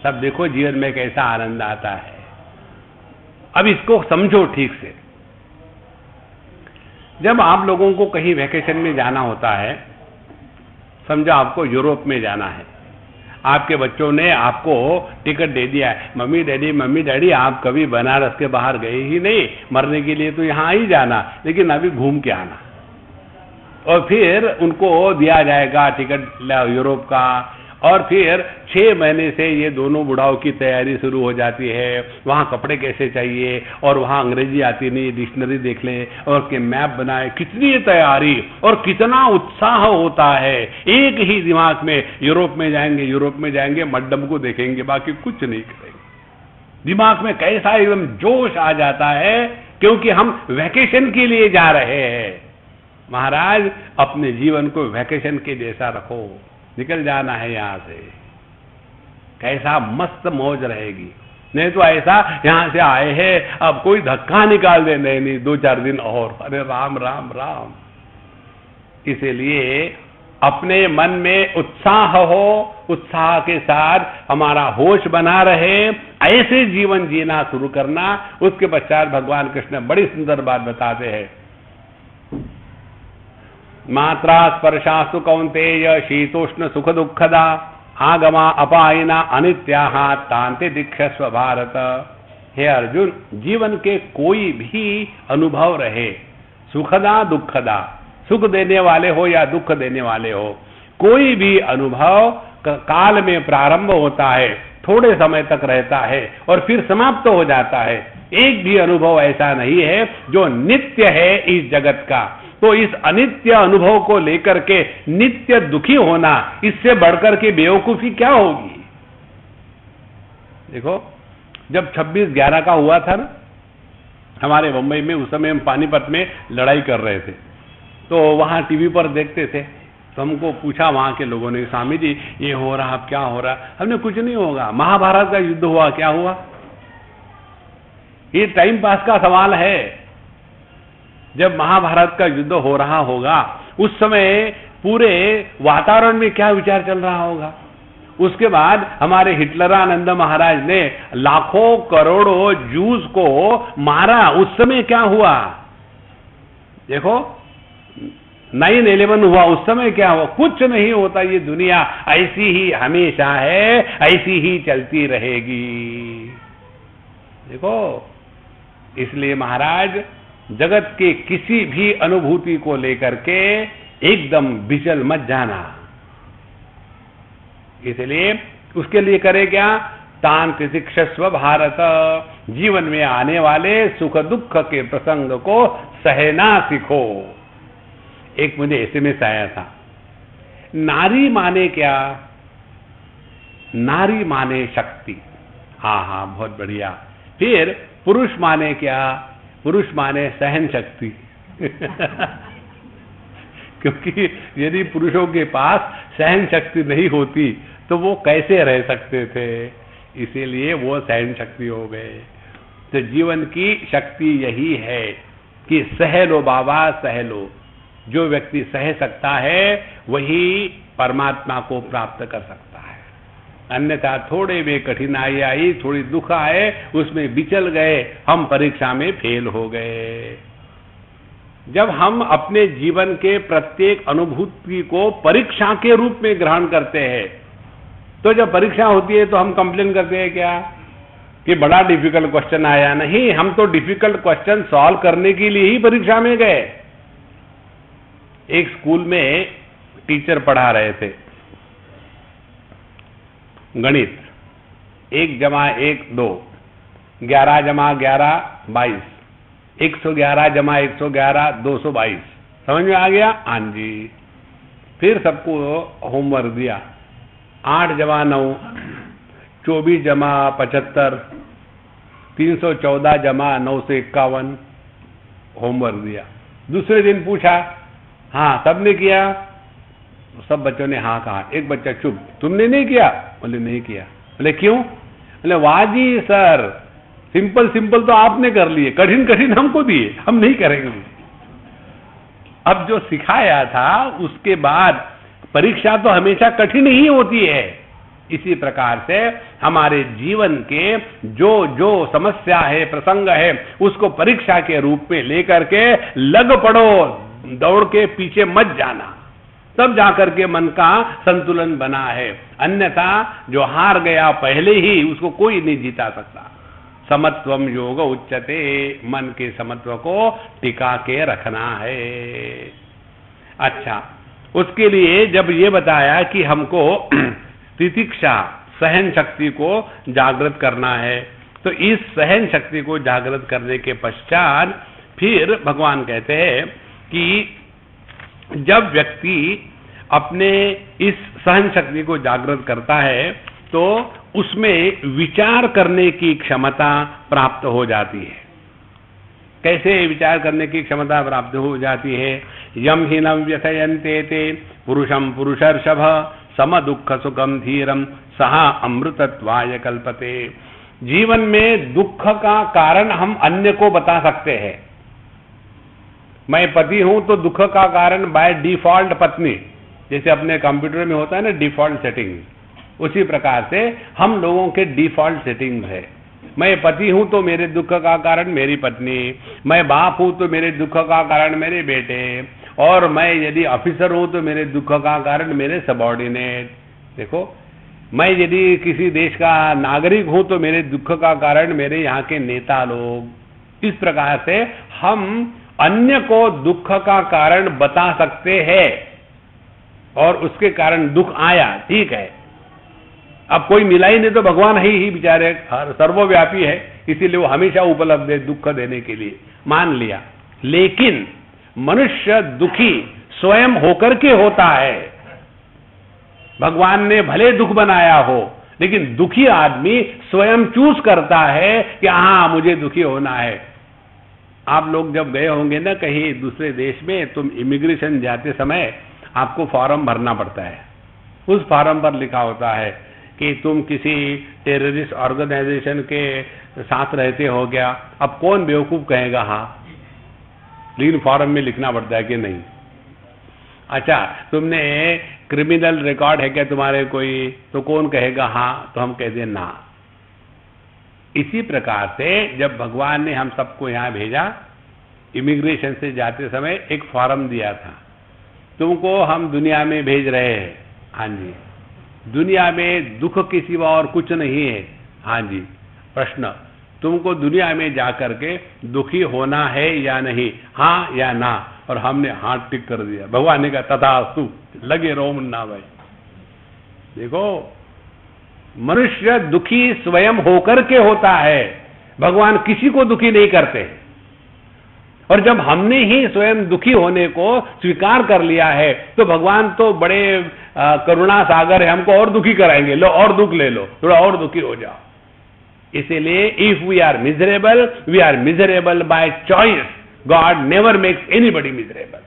सब देखो जीवन में कैसा आनंद आता है। अब इसको समझो ठीक से। जब आप लोगों को कहीं वैकेशन में जाना होता है, समझो आपको यूरोप में जाना है, आपके बच्चों ने आपको टिकट दे दिया है, मम्मी डैडी आप कभी बनारस के बाहर गए ही नहीं, मरने के लिए तो यहां ही जाना, लेकिन अभी घूम के आना। और फिर उनको दिया जाएगा टिकट यूरोप का, और फिर 6 महीने से ये दोनों बुढ़ाओं की तैयारी शुरू हो जाती है, वहाँ कपड़े कैसे चाहिए, और वहाँ अंग्रेजी आती नहीं, डिक्शनरी देख लें और के मैप बनाए, कितनी तैयारी और कितना उत्साह होता है। एक ही दिमाग में यूरोप में जाएंगे, मड्डम को देखेंगे, बाकी कुछ नहीं करेंगे। दिमाग में कैसा एकदम जोश आ जाता है, क्योंकि हम वैकेशन के लिए जा रहे हैं। महाराज अपने जीवन को वैकेशन के जैसा रखो, निकल जाना है यहां से, कैसा मस्त मौज रहेगी। नहीं तो ऐसा यहां से आए हैं अब कोई धक्का निकाल दे, नहीं 2-4 दिन और, अरे राम राम राम। इसीलिए अपने मन में उत्साह हो, उत्साह के साथ हमारा होश बना रहे, ऐसे जीवन जीना शुरू करना। उसके पश्चात भगवान कृष्ण बड़ी सुंदर बात बताते हैं, मात्रा स्पर्शास्तु कौन्तेय शीतोष्ण सुख दुखदा आगमा अपायिना अनित्याः तान्ते दीक्षस्व भारत। हे अर्जुन, जीवन के कोई भी अनुभव रहे, सुखदा दुखदा, सुख देने वाले हो या दुख देने वाले हो, कोई भी अनुभव काल में प्रारंभ होता है, थोड़े समय तक रहता है और फिर समाप्त हो जाता है। एक भी अनुभव ऐसा नहीं है जो नित्य है इस जगत का। तो इस अनित्य अनुभव को लेकर के नित्य दुखी होना, इससे बढ़कर के बेवकूफी क्या होगी। देखो, जब 26/11 का हुआ था ना हमारे मुंबई में, उस समय हम पानीपत में लड़ाई कर रहे थे, तो वहां टीवी पर देखते थे, तो हमको पूछा वहां के लोगों ने, स्वामी जी ये हो रहा, अब क्या हो रहा। हमने कुछ नहीं होगा, महाभारत का युद्ध हुआ, क्या हुआ, ये टाइम पास का सवाल है। जब महाभारत का युद्ध हो रहा होगा उस समय पूरे वातावरण में क्या विचार चल रहा होगा। उसके बाद हमारे हिटलरानंद महाराज ने लाखों करोड़ों जूस को मारा, उस समय क्या हुआ। देखो 9/11 हुआ, उस समय क्या हुआ, कुछ नहीं होता। ये दुनिया ऐसी ही हमेशा है, ऐसी ही चलती रहेगी। देखो, इसलिए महाराज जगत के किसी भी अनुभूति को लेकर के एकदम बिचल मत जाना। इसलिए उसके लिए करे क्या, तान तितिक्षस्व भारत, जीवन में आने वाले सुख दुख के प्रसंग को सहना सीखो। एक मुझे एसएमएस आया था, नारी माने क्या, नारी माने शक्ति। हाँ बहुत बढ़िया। फिर पुरुष माने क्या, पुरुष माने सहन शक्ति। क्योंकि यदि पुरुषों के पास सहन शक्ति नहीं होती तो वो कैसे रह सकते थे, इसीलिए वो सहन शक्ति हो गए। तो जीवन की शक्ति यही है कि सह लो बाबा, सह लो। जो व्यक्ति सह सकता है वही परमात्मा को प्राप्त कर सकता है। अन्यथा थोड़े में कठिनाई आई, थोड़ी दुख आए, उसमें बिचल गए, हम परीक्षा में फेल हो गए। जब हम अपने जीवन के प्रत्येक अनुभूति को परीक्षा के रूप में ग्रहण करते हैं, तो जब परीक्षा होती है तो हम कंप्लेन करते हैं क्या कि बड़ा डिफिकल्ट क्वेश्चन आया। नहीं, हम तो डिफिकल्ट क्वेश्चन सॉल्व करने के लिए ही परीक्षा में गए। एक स्कूल में टीचर पढ़ा रहे थे गणित, 1 + 1 2, 11 + 11 22, 111 + 111 222। समझ में आ गया? हाँ जी। फिर सबको होमवर्क दिया, 8 + 9 24 जमा 75, 314 जमा 951 होमवर्क दिया। दूसरे दिन पूछा, हाँ सबने किया? सब बच्चों ने हाँ कहा। एक बच्चा चुप, तुमने नहीं किया? बोले नहीं किया। बोले क्यों? बोले वाह जी सर, सिंपल सिंपल तो आपने कर लिए, कठिन कठिन हमको दिए, हम नहीं करेंगे। अब जो सिखाया था उसके बाद परीक्षा तो हमेशा कठिन ही होती है। इसी प्रकार से हमारे जीवन के जो जो समस्या है, प्रसंग है, उसको परीक्षा के रूप में लेकर के लग पड़ो, दौड़ के पीछे मत जाना, तब जाकर के मन का संतुलन बना है। अन्यथा जो हार गया पहले ही, उसको कोई नहीं जीता सकता। समत्वम योग उच्चते, मन के समत्व को टिका के रखना है। अच्छा, उसके लिए जब ये बताया कि हमको तितिक्षा, सहन शक्ति को जागृत करना है, तो इस सहन शक्ति को जागृत करने के पश्चात फिर भगवान कहते हैं कि जब व्यक्ति अपने इस सहन शक्ति को जागृत करता है तो उसमें विचार करने की क्षमता प्राप्त हो जाती है। कैसे विचार करने की क्षमता प्राप्त हो जाती है? यम हीनम व्यथयन्ते ते पुरुषम पुरुषर्षभ सम दुख सुखम धीरम सहा अमृतत्वाय कल्पते। जीवन में दुख का कारण हम अन्य को बता सकते हैं। मैं पति हूं तो दुख का कारण बाय डिफॉल्ट पत्नी, जैसे अपने कंप्यूटर में होता है ना डिफॉल्ट सेटिंग, उसी प्रकार से हम लोगों के डिफॉल्ट सेटिंग्स है। मैं पति हूं तो मेरे दुख का कारण मेरी पत्नी, मैं बाप हूं तो मेरे दुख का कारण मेरे बेटे, और मैं यदि ऑफिसर हूं तो मेरे दुख का कारण मेरे सबॉर्डिनेट। देखो, मैं यदि किसी देश का नागरिक हूं तो मेरे दुख का कारण मेरे यहाँ के नेता लोग। इस प्रकार से हम अन्य को दुख का कारण बता सकते हैं और उसके कारण दुख आया, ठीक है। अब कोई मिला ही नहीं तो भगवान है ही बेचारे, सर्वव्यापी है, इसीलिए वो हमेशा उपलब्ध है दुख देने के लिए, मान लिया। लेकिन मनुष्य दुखी स्वयं होकर के होता है। भगवान ने भले दुख बनाया हो, लेकिन दुखी आदमी स्वयं चूज करता है कि हाँ मुझे दुखी होना है। आप लोग जब गए होंगे ना कहीं दूसरे देश में, तुम इमिग्रेशन जाते समय आपको फॉर्म भरना पड़ता है। उस फॉर्म पर लिखा होता है कि तुम किसी टेररिस्ट ऑर्गेनाइजेशन के साथ रहते हो क्या। अब कौन बेवकूफ कहेगा हाँ, लेकिन फॉर्म में लिखना पड़ता है कि नहीं। अच्छा, तुमने क्रिमिनल रिकॉर्ड है क्या तुम्हारे कोई, तो कौन कहेगा हाँ, तो हम कहते हैं ना। इसी प्रकार से जब भगवान ने हम सबको यहां भेजा, इमिग्रेशन से जाते समय एक फॉर्म दिया था, तुमको हम दुनिया में भेज रहे हैं। हाँ जी, दुनिया में दुख के सिवा और कुछ नहीं है। हाँ जी, प्रश्न, तुमको दुनिया में जाकर के दुखी होना है या नहीं, हाँ या ना। और हमने हाथ टिक कर दिया। भगवान ने कहा तथास्तु, लगे रहो मुन्ना भाई। देखो, मनुष्य दुखी स्वयं होकर के होता है, भगवान किसी को दुखी नहीं करते। और जब हमने ही स्वयं दुखी होने को स्वीकार कर लिया है तो भगवान तो बड़े करुणा सागर है, हमको और दुखी कराएंगे, लो और दुख ले लो, थोड़ा और दुखी हो जाओ। इसीलिए if we are miserable by choice, God never makes anybody miserable.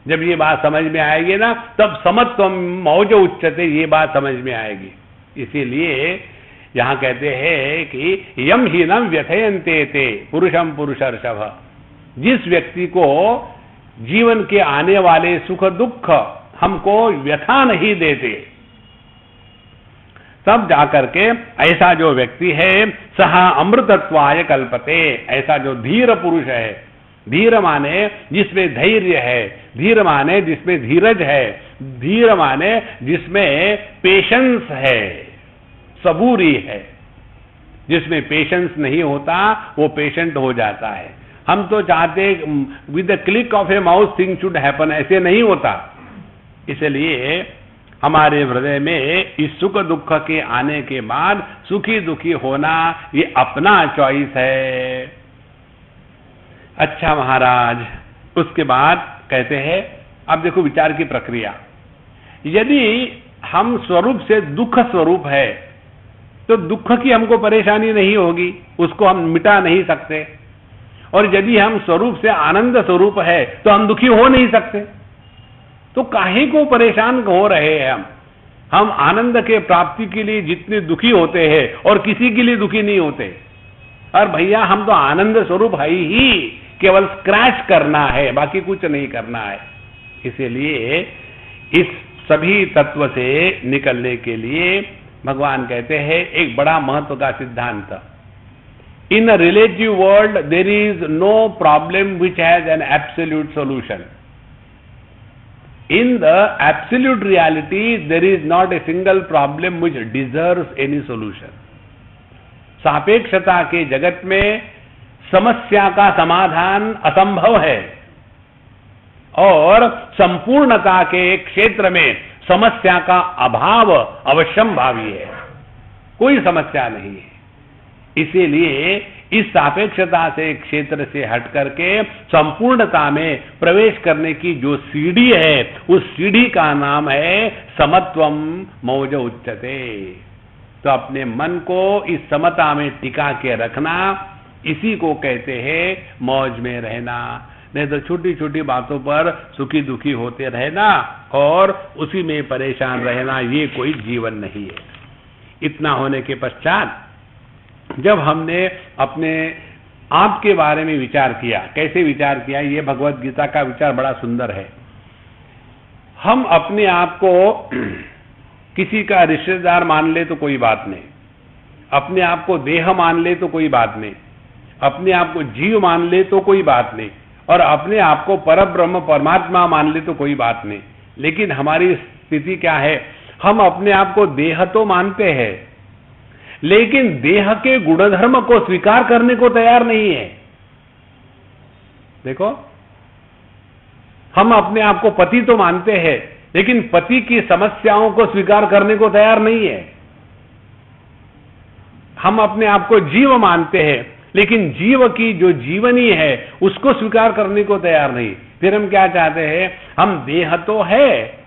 जब ये बात समझ में आएगी ना, तब समत्वम मौज उच्चते, ये बात समझ में आएगी। इसीलिए यहां कहते हैं कि यम हीनम व्यथयन्ते ते पुरुषम पुरुषर्षभ। जिस व्यक्ति को जीवन के आने वाले सुख दुख हमको व्यथा नहीं देते, तब जाकर के ऐसा जो व्यक्ति है सहा अमृतत्वाय कल्पते। ऐसा जो धीर पुरुष है, धीर माने जिसमें धैर्य है, धीर माने जिसमें धीरज है, धीर माने जिसमें पेशेंस है, सबूरी है। जिसमें पेशेंस नहीं होता वो पेशेंट हो जाता है। हम तो चाहते with the click of A mouse thing should happen, ऐसे नहीं होता। इसलिए हमारे हृदय में इस सुख दुख के आने के बाद सुखी दुखी होना ये अपना चॉइस है। अच्छा महाराज, उसके बाद कहते हैं, अब देखो विचार की प्रक्रिया। यदि हम स्वरूप से दुख स्वरूप है तो दुख की हमको परेशानी नहीं होगी, उसको हम मिटा नहीं सकते। और यदि हम स्वरूप से आनंद स्वरूप है तो हम दुखी हो नहीं सकते। तो काहे को परेशान हो रहे हैं हम आनंद के प्राप्ति के लिए जितने दुखी होते हैं और किसी के लिए दुखी नहीं होते। और भैया हम तो आनंद स्वरूप है ही, केवल स्क्रैच करना है, बाकी कुछ नहीं करना है। इसीलिए इस सभी तत्व से निकलने के लिए भगवान कहते हैं एक बड़ा महत्व का सिद्धांत, in a relative world there is no problem which has an absolute solution. In the absolute reality, there is not a single problem which deserves any solution. सापेक्षता के जगत में समस्या का समाधान असंभव है और संपूर्णता के क्षेत्र में समस्या का अभाव अवश्यंभावी है, कोई समस्या नहीं है। इसीलिए इस सापेक्षता से क्षेत्र से हट करके संपूर्णता में प्रवेश करने की जो सीढ़ी है, उस सीढ़ी का नाम है समत्वम मौज उच्यते। तो अपने मन को इस समता में टिका के रखना, इसी को कहते हैं मौज में रहना। नहीं तो छोटी छोटी बातों पर सुखी दुखी होते रहना और उसी में परेशान रहना, ये कोई जीवन नहीं है। इतना होने के पश्चात जब हमने अपने आप के बारे में विचार किया, कैसे विचार किया, ये भगवत गीता का विचार बड़ा सुंदर है। हम अपने आप को किसी का रिश्तेदार मान ले तो कोई बात नहीं, अपने आप को देह मान ले तो कोई बात नहीं, अपने आप को जीव मान ले तो कोई बात नहीं, और अपने आप को परब्रह्म परमात्मा मान ले तो कोई बात नहीं। लेकिन हमारी स्थिति क्या है, हम अपने आप को देह तो मानते हैं, लेकिन देह के गुणधर्म को स्वीकार करने को तैयार नहीं है। देखो, हम अपने आप को पति तो मानते हैं, लेकिन पति की समस्याओं को स्वीकार करने को तैयार नहीं है। हम अपने आप को जीव मानते हैं, लेकिन जीव की जो जीवनी है उसको स्वीकार करने को तैयार नहीं। फिर हम क्या चाहते हैं, हम देह तो है,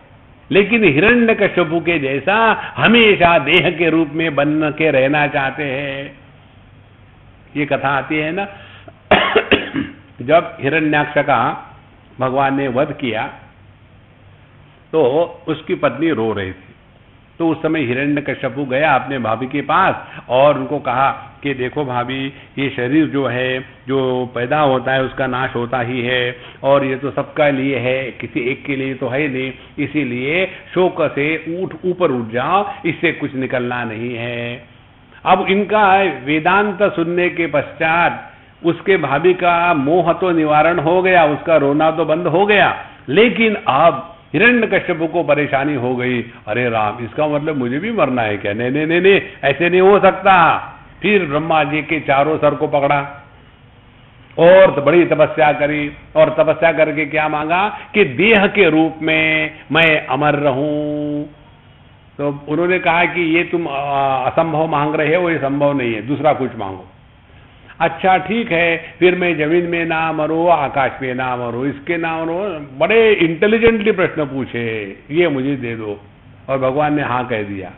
लेकिन हिरण्यकश्यपु के जैसा हमेशा देह के रूप में बन के रहना चाहते हैं। ये कथा आती है ना, जब हिरण्याक्ष का भगवान ने वध किया तो उसकी पत्नी रो रही थी। तो उस समय हिरण्यकश्यपु गया अपने भाभी के पास और उनको कहा कि देखो भाभी, ये शरीर जो है, जो पैदा होता है उसका नाश होता ही है, और ये तो सबका लिए है, किसी एक के लिए तो है नहीं। इसीलिए शोक से ऊपर उठ जाओ, इससे कुछ निकलना नहीं है। अब इनका वेदांत सुनने के पश्चात उसके भाभी का मोह तो निवारण हो गया, उसका रोना तो बंद हो गया, लेकिन अब हिरण्यकश्यपु को परेशानी हो गई। अरे राम, इसका मतलब मुझे भी मरना है क्या? नहीं नहीं नहीं नहीं, ऐसे नहीं हो सकता। फिर ब्रह्मा जी के चारों सर को पकड़ा और तो बड़ी तपस्या करी, और तपस्या करके क्या मांगा कि देह के रूप में मैं अमर रहूं। तो उन्होंने कहा कि ये तुम असंभव मांग रहे हो, ये संभव नहीं है, दूसरा कुछ मांगो। अच्छा ठीक है, फिर मैं जमीन में ना मरो, आकाश में ना मरो, इसके ना मरो। बड़े इंटेलिजेंटली प्रश्न पूछे, ये मुझे दे दो, और भगवान ने हाँ कह दिया।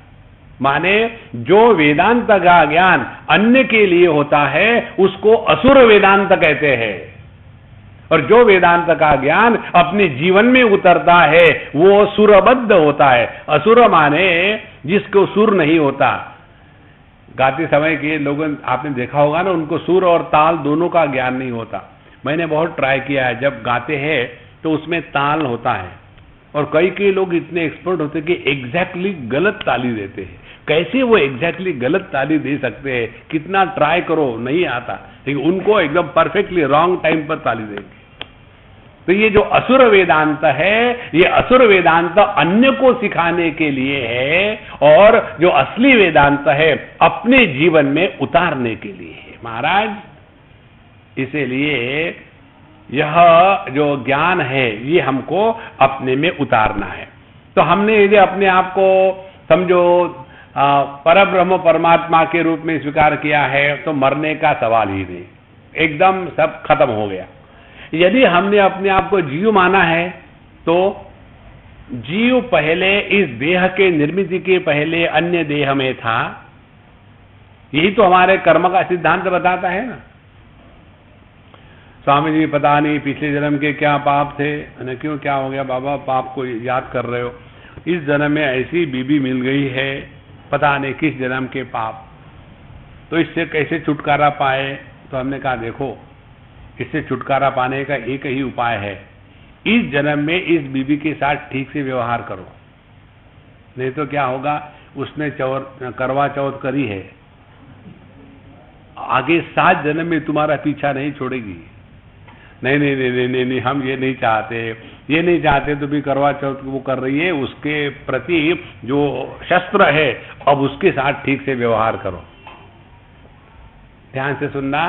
माने जो वेदांत का ज्ञान अन्य के लिए होता है उसको असुर वेदांत कहते हैं, और जो वेदांत का ज्ञान अपने जीवन में उतरता है वो सुरबद्ध होता है। असुर माने जिसको सुर नहीं होता। गाते समय के लोगों, आपने देखा होगा ना, उनको सुर और ताल दोनों का ज्ञान नहीं होता। मैंने बहुत ट्राई किया है, जब गाते हैं तो उसमें ताल होता है, और कई लोग इतने एक्सपर्ट होते हैं कि एग्जैक्टली गलत ताली देते हैं। कैसे वो एग्जैक्टली गलत ताली दे सकते हैं? कितना ट्राई करो नहीं आता, लेकिन उनको एकदम परफेक्टली रॉन्ग टाइम पर ताली देंगे। तो ये जो असुर वेदांत है, ये असुर वेदांत अन्य को सिखाने के लिए है, और जो असली वेदांत है अपने जीवन में उतारने के लिए है महाराज। इसीलिए यह जो ज्ञान है ये हमको अपने में उतारना है। तो हमने यदि अपने आप को समझो परब्रह्म परमात्मा के रूप में स्वीकार किया है तो मरने का सवाल ही नहीं, एकदम सब खत्म हो गया। यदि हमने अपने आप को जीव माना है तो जीव पहले इस देह के निर्मित के पहले अन्य देह में था, यही तो हमारे कर्म का सिद्धांत बताता है ना। स्वामी जी पता नहीं पिछले जन्म के क्या पाप थे, मैंने क्यों क्या हो गया बाबा, पाप को याद कर रहे हो? इस जन्म में ऐसी बीबी मिल गई है, पता नहीं किस जन्म के पाप, तो इससे कैसे छुटकारा पाए? तो हमने कहा देखो, इससे छुटकारा पाने का एक ही उपाय है, इस जन्म में इस बीबी के साथ ठीक से व्यवहार करो, नहीं तो क्या होगा, उसने करवा चौथ करी है, आगे 7 जन्म में तुम्हारा पीछा नहीं छोड़ेगी। नहीं नहीं नहीं नहीं नहीं, नहीं हम ये नहीं चाहते तो भी करवा चौथ वो कर रही है, उसके प्रति जो शस्त्र है अब उसके साथ ठीक से व्यवहार करो। ध्यान से सुनना,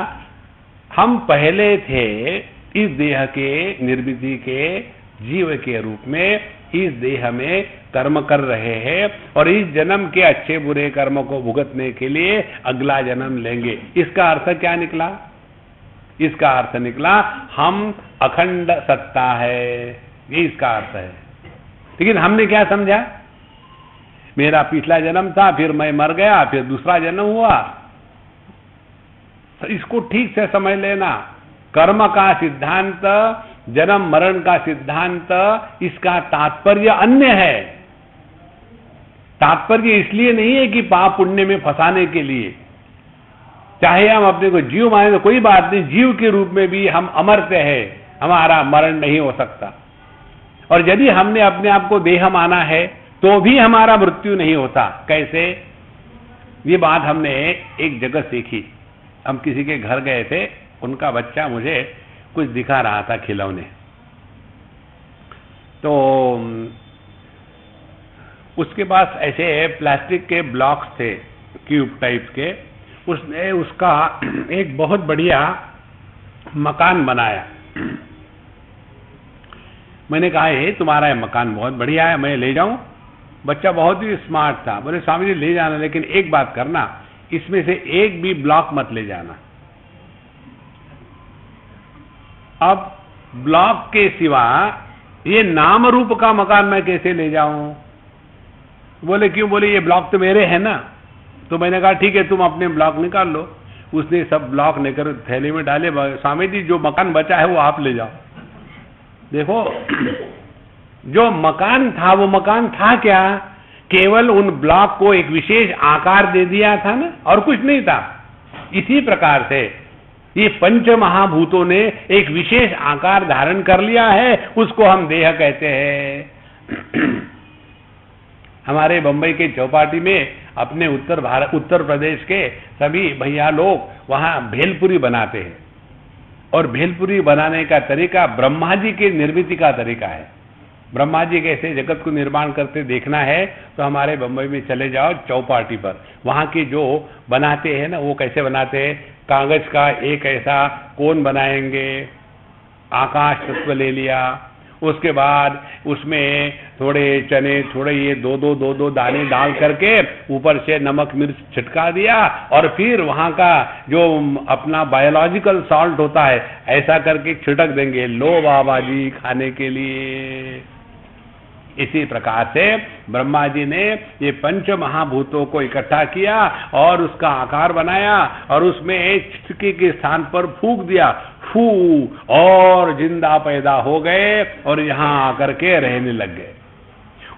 हम पहले थे इस देह के निर्मिति के जीव के रूप में, इस देह में कर्म कर रहे हैं और इस जन्म के अच्छे बुरे कर्म को भुगतने के लिए अगला जन्म लेंगे। इसका अर्थ क्या निकला? इसका अर्थ निकला हम अखंड सत्ता है, ये इसका अर्थ है। लेकिन हमने क्या समझा, मेरा पिछला जन्म था, फिर मैं मर गया, फिर दूसरा जन्म हुआ। तो इसको ठीक से समझ लेना, कर्म का सिद्धांत, जन्म मरण का सिद्धांत, इसका तात्पर्य अन्य है। तात्पर्य इसलिए नहीं है कि पाप पुण्य में फंसाने के लिए, चाहे हम अपने को जीव माने तो कोई बात नहीं, जीव के रूप में भी हम अमर्त्य है, हमारा मरण नहीं हो सकता। और यदि हमने अपने आप को देह माना है तो भी हमारा मृत्यु नहीं होता। कैसे? ये बात हमने एक जगह सीखी। हम किसी के घर गए थे, उनका बच्चा मुझे कुछ दिखा रहा था खिलौने, तो उसके पास ऐसे प्लास्टिक के ब्लॉक्स थे, क्यूब टाइप के। उसने उसका एक बहुत बढ़िया मकान बनाया। मैंने कहा हे तुम्हारा ये मकान बहुत बढ़िया है, मैं ले जाऊं? बच्चा बहुत ही स्मार्ट था, बोले स्वामी जी ले जाना, लेकिन एक बात करना, इसमें से एक भी ब्लॉक मत ले जाना। अब ब्लॉक के सिवा ये नाम रूप का मकान मैं कैसे ले जाऊं? बोले क्यों? बोले ये ब्लॉक तो मेरे हैं ना। तो मैंने कहा ठीक है, तुम अपने ब्लॉक निकाल लो। उसने सब ब्लॉक लेकर थैली में डाले, स्वामी जी जो मकान बचा है वो आप ले जाओ। देखो, जो मकान था वो मकान था क्या? केवल उन ब्लॉक को एक विशेष आकार दे दिया था ना, और कुछ नहीं था। इसी प्रकार से ये पंच महाभूतों ने एक विशेष आकार धारण कर लिया है, उसको हम देह कहते हैं। हमारे बंबई के चौपाटी में अपने उत्तर प्रदेश के सभी भैया लोग वहां भेलपुरी बनाते हैं, और भेलपुरी बनाने का तरीका ब्रह्मा जी के निर्मिति का तरीका है। ब्रह्मा जी कैसे जगत को निर्माण करते देखना है तो हमारे बंबई में चले जाओ चौपाटी पर, वहां की जो बनाते हैं ना वो कैसे बनाते हैं, कागज का एक ऐसा कोन बनाएंगे, आकाश तत्व ले लिया, उसके बाद उसमें थोड़े चने, थोड़े ये दो दाने डाल करके ऊपर से नमक मिर्च छिटका दिया, और फिर वहां का जो अपना बायोलॉजिकल सॉल्ट होता है ऐसा करके छिटक देंगे, लो बाबा जी खाने के लिए। इसी प्रकार से ब्रह्मा जी ने ये पंच महाभूतों को इकट्ठा किया और उसका आकार बनाया, और उसमें एक छिटकी के स्थान पर फूंक दिया, फू, और जिंदा पैदा हो गए और यहां आकर के रहने लग गए।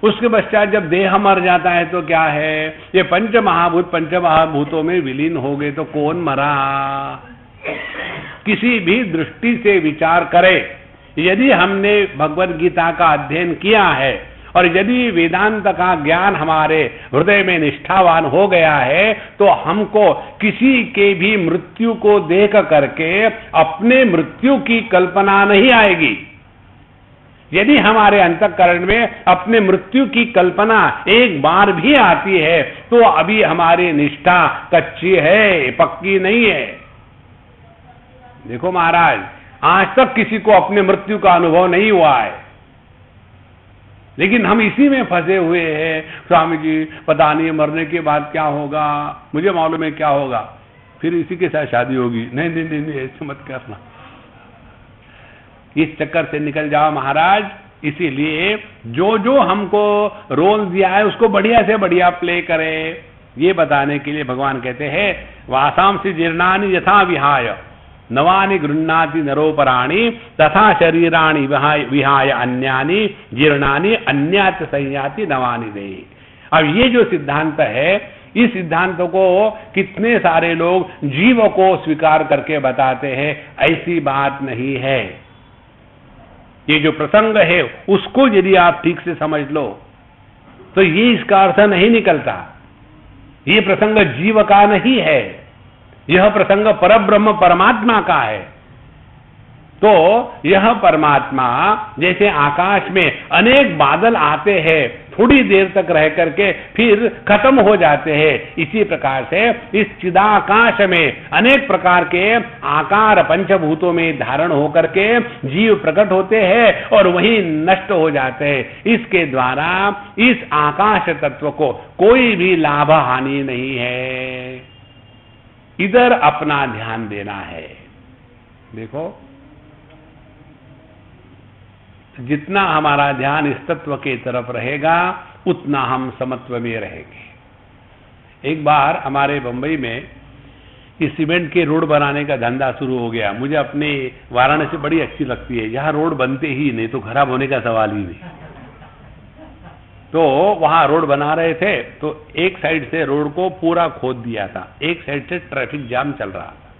उसके पश्चात जब देह मर जाता है तो क्या है, ये पंच महाभूतों में विलीन हो गए तो कौन मरा? किसी भी दृष्टि से विचार करे, यदि हमने भगवद गीता का अध्ययन किया है और यदि वेदांत का ज्ञान हमारे हृदय में निष्ठावान हो गया है, तो हमको किसी के भी मृत्यु को देख करके अपने मृत्यु की कल्पना नहीं आएगी। यदि हमारे अंतःकरण में अपने मृत्यु की कल्पना एक बार भी आती है तो अभी हमारी निष्ठा कच्ची है, पक्की नहीं है। देखो महाराज, आज तक किसी को अपने मृत्यु का अनुभव नहीं हुआ है, लेकिन हम इसी में फंसे हुए हैं। स्वामी जी पता नहीं मरने के बाद क्या होगा, मुझे मालूम है क्या होगा, फिर इसी के साथ शादी होगी। नहीं नहीं नहीं, नहीं ऐसे मत करना, इस चक्कर से निकल जाओ महाराज। इसीलिए जो जो हमको रोल दिया है उसको बढ़िया से बढ़िया प्ले करे, ये बताने के लिए भगवान कहते हैं वासांसि जीर्णानि यथा विहाय नवानि गृह्णाति नरोपराणि तथा शरीराणि विहाय अन्यानि जीर्णानि अन्यात् संयाति नवानि देहि। अब ये जो सिद्धांत है, इस सिद्धांत को कितने सारे लोग जीव को स्वीकार करके बताते हैं, ऐसी बात नहीं है। ये जो प्रसंग है उसको यदि आप ठीक से समझ लो तो ये इसका अर्थ नहीं निकलता। ये प्रसंग जीव का नहीं है, यह प्रसंग परब्रह्म परमात्मा का है। तो यह परमात्मा जैसे आकाश में अनेक बादल आते हैं, थोड़ी देर तक रह करके फिर खत्म हो जाते हैं, इसी प्रकार से इस चिदाकाश में अनेक प्रकार के आकार पंचभूतों में धारण होकर के जीव प्रकट होते हैं और वहीं नष्ट हो जाते हैं। इसके द्वारा इस आकाश तत्व को कोई भी लाभ हानि नहीं है। इधर अपना ध्यान देना है। देखो, जितना हमारा ध्यान इस तत्व के तरफ रहेगा उतना हम समत्व में रहेंगे। एक बार हमारे बंबई में इस सीमेंट के रोड बनाने का धंधा शुरू हो गया। मुझे अपने वाराणसी बड़ी अच्छी लगती है, यहाँ रोड बनते ही नहीं तो खराब होने का सवाल ही नहीं। तो वहां रोड बना रहे थे तो एक साइड से रोड को पूरा खोद दिया था, एक साइड से ट्रैफिक जाम चल रहा था।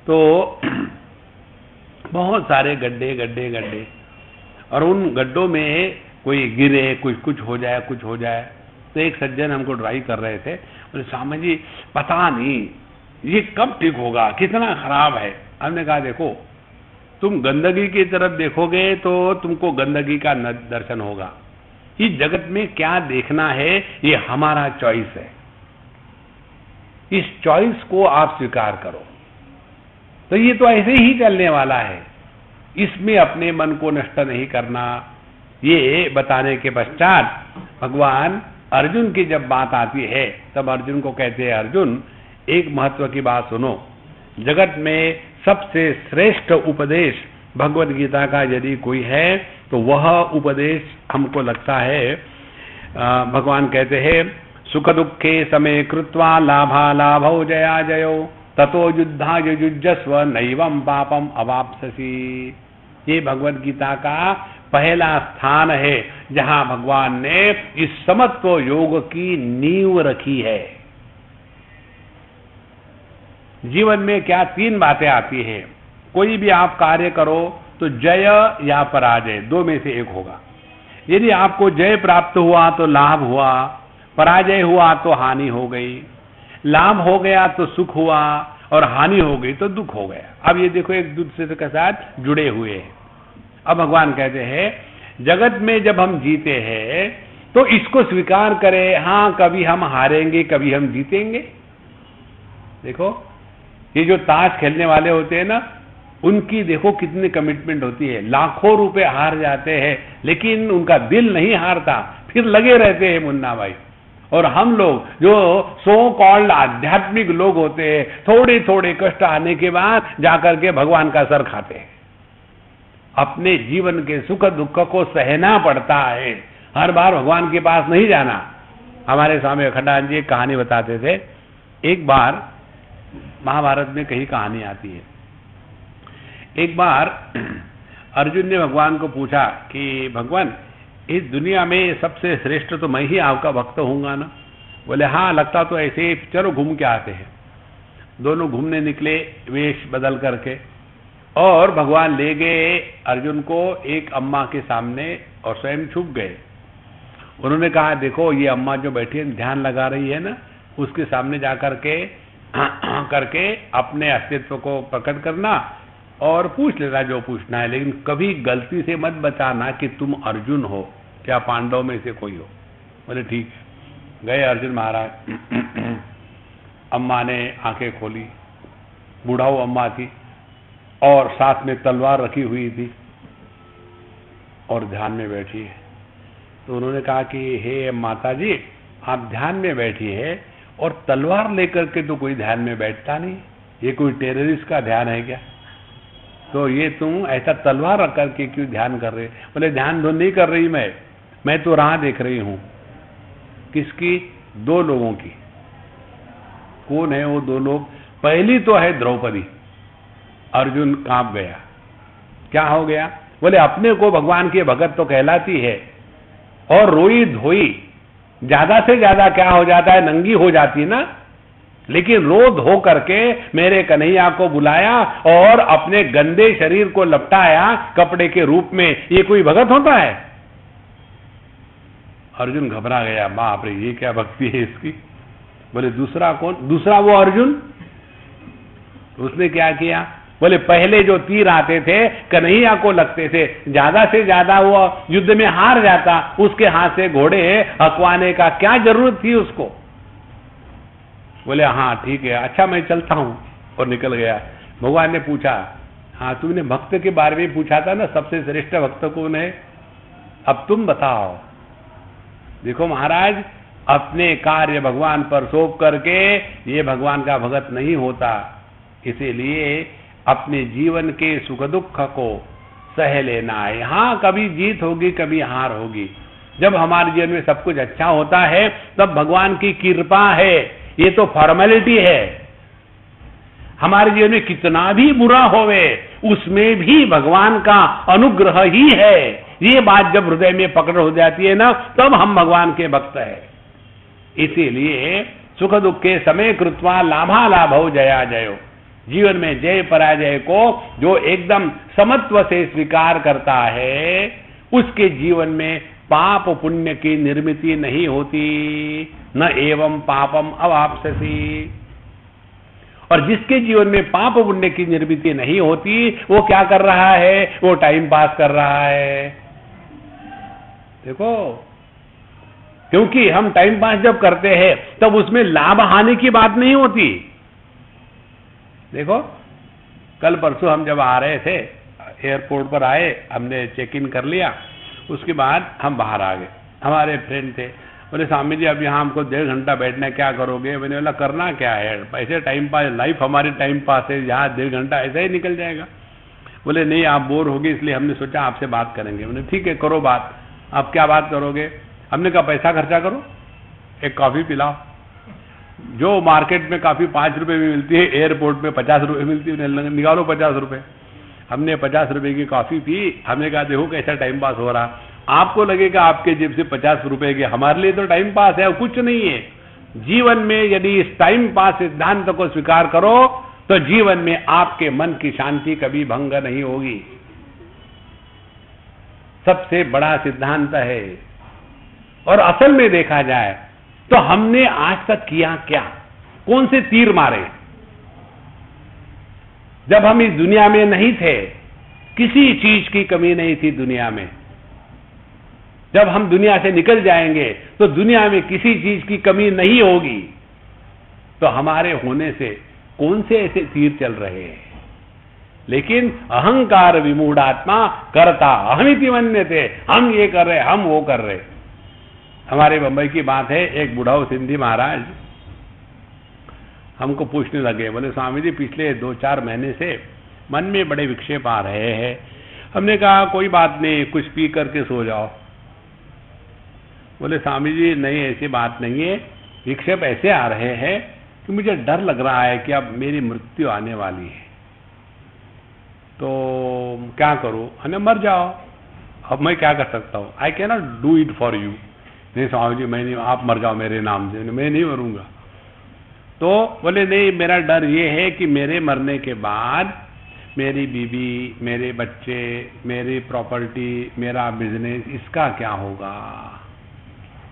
तो बहुत सारे गड्ढे गड्ढे गड्ढे, और उन गड्ढों में कोई गिरे, कुछ हो जाए कुछ हो जाए। तो एक सज्जन हमको ड्राइव कर रहे थे, बोले स्वामी जी पता नहीं ये कब ठीक होगा, कितना खराब है। हमने कहा देखो, तुम गंदगी की तरफ देखोगे तो तुमको गंदगी का दर्शन होगा। इस जगत में क्या देखना है ये हमारा चॉइस है, इस चॉइस को आप स्वीकार करो। तो ये तो ऐसे ही चलने वाला है, इसमें अपने मन को नष्ट नहीं करना। ये बताने के पश्चात भगवान अर्जुन की जब बात आती है तब अर्जुन को कहते हैं, अर्जुन एक महत्व की बात सुनो, जगत में सबसे श्रेष्ठ उपदेश भगवद गीता का यदि कोई है तो वह उपदेश हमको लगता है, भगवान कहते हैं सुख दुखे समे कृत्वा लाभा लाभौ जया जयो ततो युद्धा युजुजस्व नैवं पापम अवाप्स्यसि। ये भगवद गीता का पहला स्थान है जहां भगवान ने इस समत्व योग की नींव रखी है। जीवन में क्या तीन बातें आती हैं, कोई भी आप कार्य करो तो जय या पराजय, दो में से एक होगा। यदि आपको जय प्राप्त हुआ तो लाभ हुआ, पराजय हुआ तो हानि हो गई, लाभ हो गया तो सुख हुआ और हानि हो गई तो दुख हो गया। अब ये देखो एक दूसरे के साथ जुड़े हुए हैं। अब भगवान कहते हैं जगत में जब हम जीते हैं तो इसको स्वीकार करें, हाँ कभी हम हारेंगे कभी हम जीतेंगे। देखो ये जो ताश खेलने वाले होते हैं ना, उनकी देखो कितनी कमिटमेंट होती है, लाखों रुपए हार जाते हैं लेकिन उनका दिल नहीं हारता, फिर लगे रहते हैं मुन्ना भाई। और हम लोग जो सो कॉल्ड आध्यात्मिक लोग होते हैं, थोड़े थोड़े कष्ट आने के बाद जाकर के भगवान का सर खाते हैं। अपने जीवन के सुख दुख को सहना पड़ता है, हर बार भगवान के पास नहीं जाना। हमारे स्वामी अखंडानंद जी एक कहानी बताते थे। एक बार महाभारत में कहीं कहानी आती है, एक बार अर्जुन ने भगवान को पूछा कि भगवान इस दुनिया में सबसे श्रेष्ठ तो मैं ही आपका भक्त होऊंगा ना। बोले हाँ लगता तो ऐसे, चलो घूम के आते हैं। दोनों घूमने निकले वेश बदल करके, और भगवान ले गए अर्जुन को एक अम्मा के सामने और स्वयं छुप गए। उन्होंने कहा देखो ये अम्मा जो बैठी है ध्यान लगा रही है ना, उसके सामने जाकर के करके अपने अस्तित्व को प्रकट करना और पूछ लेना जो पूछना है, लेकिन कभी गलती से मत बताना कि तुम अर्जुन हो, क्या पांडव में से कोई हो। बोले ठीक। गए अर्जुन महाराज, अम्मा ने आंखें खोली, बूढ़ाऊ अम्मा थी और साथ में तलवार रखी हुई थी और ध्यान में बैठी है। तो उन्होंने कहा कि हे माता जी आप ध्यान में बैठी है और तलवार लेकर के तो कोई ध्यान में बैठता नहीं, ये कोई टेररिस्ट का ध्यान है क्या? तो ये तुम ऐसा तलवार रख करके क्यों ध्यान कर रहे? बोले ध्यान तो नहीं कर रही मैं तो राह देख रही हूं। किसकी? दो लोगों की। कौन है वो दो लोग? पहली तो है द्रौपदी। अर्जुन कांप गया। क्या हो गया? बोले अपने को भगवान की भगत तो कहलाती है और रोई धोई ज्यादा से ज्यादा क्या हो जाता है, नंगी हो जाती ना, लेकिन रो धो करके मेरे कन्हैया को बुलाया और अपने गंदे शरीर को लपटाया कपड़े के रूप में, ये कोई भगत होता है? अर्जुन घबरा गया, बाप रे ये क्या भक्ति है इसकी। बोले दूसरा कौन? दूसरा वो अर्जुन। उसने क्या किया? बोले पहले जो तीर आते थे कन्हैया को लगते थे, ज्यादा से ज्यादा वो युद्ध में हार जाता, उसके हाथ से घोड़े हकवाने का क्या जरूरत थी उसको। बोले हाँ ठीक है, अच्छा मैं चलता हूं, और निकल गया। भगवान ने पूछा, हाँ तुमने भक्त के बारे में पूछा था ना, सबसे श्रेष्ठ भक्त कौन है, अब तुम बताओ। देखो महाराज, अपने कार्य भगवान पर सौंप करके ये भगवान का भगत नहीं होता। इसीलिए अपने जीवन के सुख दुख को सह लेना है। हाँ कभी जीत होगी, कभी हार होगी। जब हमारे जीवन में सब कुछ अच्छा होता है तब भगवान की कृपा है, ये तो फॉर्मेलिटी है। हमारे जीवन में कितना भी बुरा होवे उसमें भी भगवान का अनुग्रह ही है। ये बात जब हृदय में पकड़ हो जाती है ना, तब हम भगवान के भक्त हैं। इसीलिए सुख दुख के समय कृत्वा लाभालाभौ जया जयो। जीवन में जय पराजय को जो एकदम समत्व से स्वीकार करता है, उसके जीवन में पाप पुण्य की निर्मिति नहीं होती। न एवं पापम अवाप्स्यसि। और जिसके जीवन में पाप पुण्य की निर्मिति नहीं होती, वो क्या कर रहा है? वो टाइम पास कर रहा है। देखो, क्योंकि हम टाइम पास जब करते हैं तब उसमें लाभ हानि की बात नहीं होती। देखो, कल परसों हम जब आ रहे थे, एयरपोर्ट पर आए, हमने चेक इन कर लिया, उसके बाद हम बाहर आ गए। हमारे फ्रेंड थे, बोले स्वामी जी अब यहाँ हमको 1.5 घंटा बैठना है, क्या करोगे? मैंने बोला करना क्या है, ऐसे टाइम पास, लाइफ हमारी टाइम पास है, यहाँ 1.5 घंटा ऐसे ही निकल जाएगा। बोले नहीं आप बोर होगे, इसलिए हमने सोचा आपसे बात करेंगे। मैंने ठीक है करो बात। आप क्या बात करोगे? हमने कहा पैसा खर्चा करो, एक कॉफी पिलाओ। जो मार्केट में काफी 5 रुपए में मिलती है, एयरपोर्ट में 50 रुपए मिलती है, निकालो 50 रुपए। हमने 50 रुपए की कॉफी पी। हमने कहा देखो कैसा टाइम पास हो रहा। आपको लगेगा आपके जेब से 50 रुपए के, हमारे लिए तो टाइम पास है और कुछ नहीं है। जीवन में यदि इस टाइम पास सिद्धांत को स्वीकार करो तो जीवन में आपके मन की शांति कभी भंग नहीं होगी। सबसे बड़ा सिद्धांत है। और असल में देखा जाए तो हमने आज तक किया क्या? कौन से तीर मारे? जब हम इस दुनिया में नहीं थे, किसी चीज की कमी नहीं थी दुनिया में। जब हम दुनिया से निकल जाएंगे तो दुनिया में किसी चीज की कमी नहीं होगी। तो हमारे होने से कौन से ऐसे तीर चल रहे हैं? लेकिन अहंकार विमूढ़ात्मा करता अहमिति मन्यते, हम ये कर रहे, हम वो कर रहे। हमारे बंबई की बात है, एक बुढ़ाऊ सिंधी महाराज हमको पूछने लगे, बोले स्वामी जी पिछले 2-4 महीने से मन में बड़े विक्षेप आ रहे हैं। हमने कहा कोई बात नहीं, कुछ पी करके सो जाओ। बोले स्वामी जी नहीं ऐसी बात नहीं है, विक्षेप ऐसे आ रहे हैं कि मुझे डर लग रहा है कि अब मेरी मृत्यु आने वाली है, तो क्या करूं? हमने मर जाओ। अब मैं क्या कर सकता हूं? I can not do it for you. नहीं स्वामी जी मैं नहीं, आप मर जाओ मेरे नाम से, मैं नहीं मरूंगा। तो बोले नहीं, मेरा डर ये है कि मेरे मरने के बाद मेरी बीवी, मेरे बच्चे, मेरी प्रॉपर्टी, मेरा बिजनेस, इसका क्या होगा,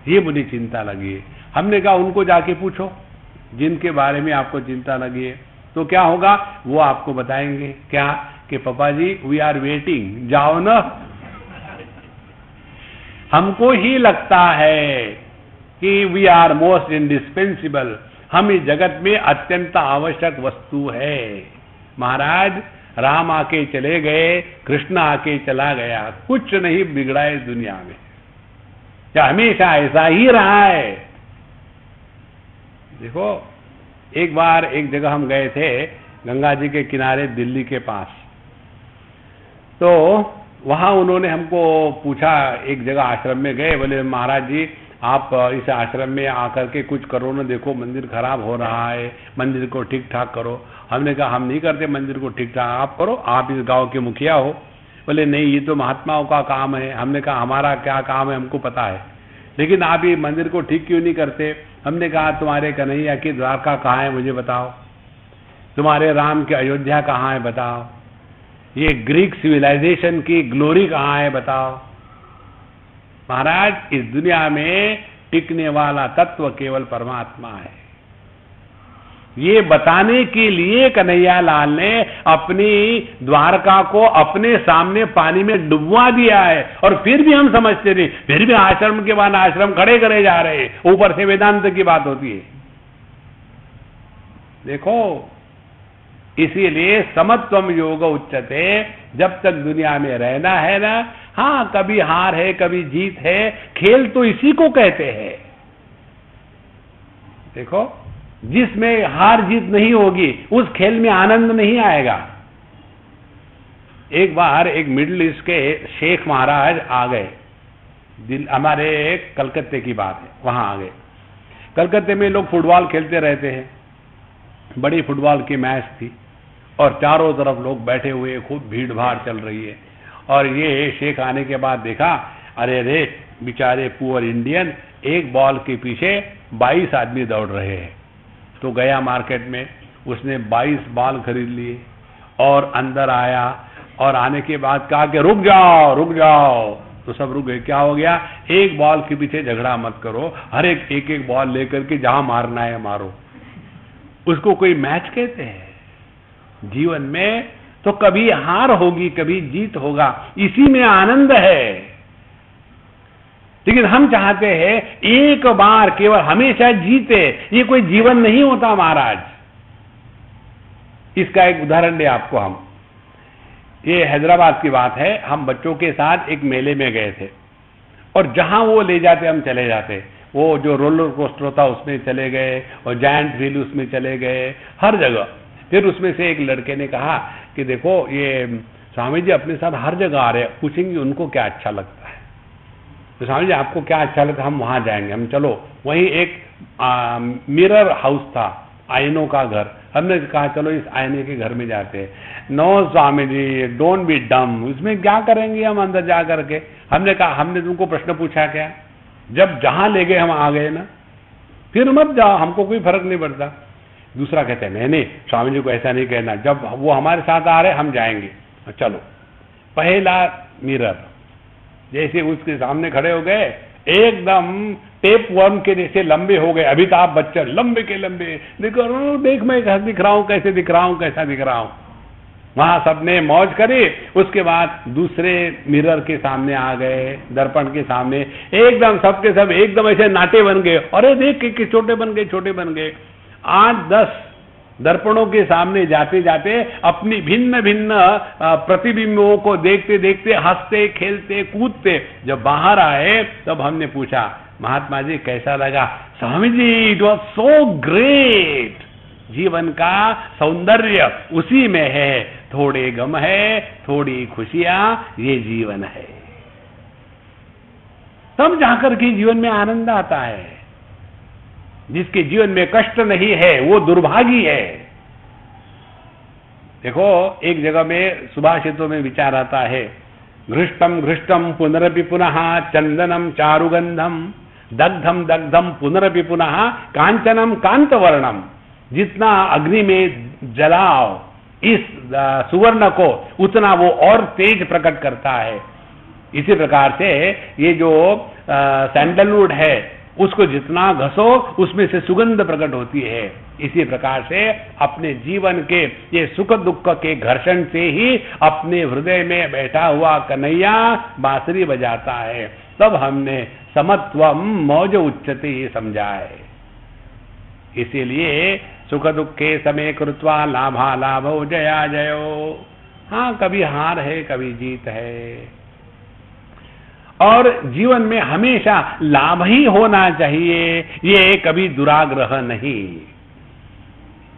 ये मुझे चिंता लगी है। हमने कहा उनको जाके पूछो जिनके बारे में आपको चिंता लगी है, तो क्या होगा वो आपको बताएंगे। क्या कि पापा जी वी आर वेटिंग, जाओ ना। हमको ही लगता है कि वी आर मोस्ट इंडिस्पेंसिबल, हम इस जगत में अत्यंत आवश्यक वस्तु है। महाराज राम आके चले गए, कृष्ण आके चला गया, कुछ नहीं बिगड़ा इस दुनिया में, क्या हमेशा ऐसा ही रहा है। देखो एक बार एक जगह हम गए थे गंगा जी के किनारे दिल्ली के पास, तो वहां उन्होंने हमको पूछा, एक जगह आश्रम में गए, बोले महाराज जी आप इस आश्रम में आकर के कुछ करो ना, देखो मंदिर खराब हो रहा है, मंदिर को ठीक ठाक करो। हमने कहा हम नहीं करते मंदिर को ठीक ठाक, आप करो, आप इस गांव के मुखिया हो। बोले नहीं, ये तो महात्माओं का काम है। हमने कहा हमारा क्या काम है हमको पता है, लेकिन आप ये मंदिर को ठीक क्यों नहीं करते? हमने कहा तुम्हारे कन्हैया की द्वारका कहाँ है मुझे बताओ, तुम्हारे राम की अयोध्या कहाँ है बताओ, ये ग्रीक सिविलाइजेशन की ग्लोरी कहाँ है बताओ। महाराज इस दुनिया में टिकने वाला तत्व केवल परमात्मा है। ये बताने के लिए कन्हैया लाल ने अपनी द्वारका को अपने सामने पानी में डुबवा दिया है, और फिर भी हम समझते नहीं, फिर भी आश्रम के बाद आश्रम खड़े करे जा रहे हैं। ऊपर से वेदांत की बात होती है। देखो, इसीलिए समत्वम योग उच्चते, जब तक दुनिया में रहना है ना, हाँ कभी हार है कभी जीत है, खेल तो इसी को कहते हैं। देखो, जिसमें हार जीत नहीं होगी उस खेल में आनंद नहीं आएगा। एक बार एक मिडिल ईस्ट के शेख महाराज आ गए, हमारे कलकत्ते की बात है, वहां आ गए। कलकत्ते में लोग फुटबॉल खेलते रहते हैं, बड़ी फुटबॉल की मैच थी और चारों तरफ लोग बैठे हुए, खूब भीड़ भाड़ चल रही है। और ये शेख आने के बाद देखा, अरे रे बेचारे पुअर इंडियन, एक बॉल के पीछे 22 आदमी दौड़ रहे हैं। तो गया मार्केट में, उसने 22 बॉल खरीद लिए और अंदर आया, और आने के बाद कहा कि रुक जाओ रुक जाओ। तो सब रुक गए। क्या हो गया? एक बॉल के पीछे झगड़ा मत करो, हर एक बॉल लेकर के जहां मारना है मारो। उसको कोई मैच कहते हैं? जीवन में तो कभी हार होगी कभी जीत होगा, इसी में आनंद है। लेकिन हम चाहते हैं एक बार केवल हमेशा जीते, ये कोई जीवन नहीं होता महाराज। इसका एक उदाहरण दे आपको हम। ये हैदराबाद की बात है, हम बच्चों के साथ एक मेले में गए थे और जहां वो ले जाते हम चले जाते। वो जो रोलर कोस्टर होता उसमें चले गए और जायंट व्हील उसमें चले गए, हर जगह। फिर उसमें से एक लड़के ने कहा कि देखो ये स्वामी जी अपने साथ हर जगह आ रहे हैं, पूछेंगे उनको क्या अच्छा लगता है। तो स्वामी जी आपको क्या अच्छा लगता है, हम वहां जाएंगे। हम चलो, वहीं एक मिरर हाउस था, आईनों का घर। हमने कहा चलो इस आईने के घर में जाते हैं। No Swami ji don't be dumb, इसमें क्या करेंगे हम अंदर जा करके। हमने कहा हमने तुमको प्रश्न पूछा क्या? जब जहां ले गए हम आ गए ना, फिर मत जाओ, हमको कोई फर्क नहीं पड़ता। दूसरा कहते हैं नहीं नहीं स्वामी जी को ऐसा नहीं कहना, जब वो हमारे साथ आ रहे हम जाएंगे। चलो, पहला मिरर जैसे उसके सामने खड़े हो गए, एकदम टेप वर्म के जैसे लंबे हो गए, अमिताभ बच्चन लंबे के लंबे। देखो देख मैं कैसे दिख रहा हूं, कैसे दिख रहा हूं, कैसा दिख रहा हूं। वहां सबने मौज करी। उसके बाद दूसरे मिरर के सामने आ गए, दर्पण के सामने, एकदम सबके सब एकदम ऐसे नाटे बन गए। अरे देख के छोटे बन गए, छोटे बन गए। 8-10 दर्पणों के सामने जाते जाते अपनी भिन्न भिन्न प्रतिबिंबों को देखते देखते हंसते खेलते कूदते जब बाहर आए, तब हमने पूछा महात्मा जी कैसा लगा? Swami ji it was so great. जीवन का सौंदर्य उसी में है, थोड़े गम है, थोड़ी खुशियां, ये जीवन है। तब जाकर के जीवन में आनंद आता है। जिसके जीवन में कष्ट नहीं है वो दुर्भागी है। देखो, एक जगह में सुभाषितों में विचार आता है, घृष्टम घृष्टम पुनरपि पुनः चंदनम चारुगंधम दग्धम दग्धम पुनरपि पुनः कांचनम कांतवर्णम। जितना अग्नि में जलाओ इस सुवर्ण को, उतना वो और तेज प्रकट करता है। इसी प्रकार से ये जो सैंडलवुड है, उसको जितना घसो उसमें से सुगंध प्रकट होती है। इसी प्रकार से अपने जीवन के ये सुख दुख के घर्षण से ही अपने हृदय में बैठा हुआ कन्हैया बांसुरी बजाता है। तब हमने समत्वम मौज उच्चते ये समझा है। इसीलिए सुख दुखे समय कृत्वा लाभा लाभो जया जयो। हाँ, कभी हार है कभी जीत है, और जीवन में हमेशा लाभ ही होना चाहिए, ये कभी दुराग्रह नहीं।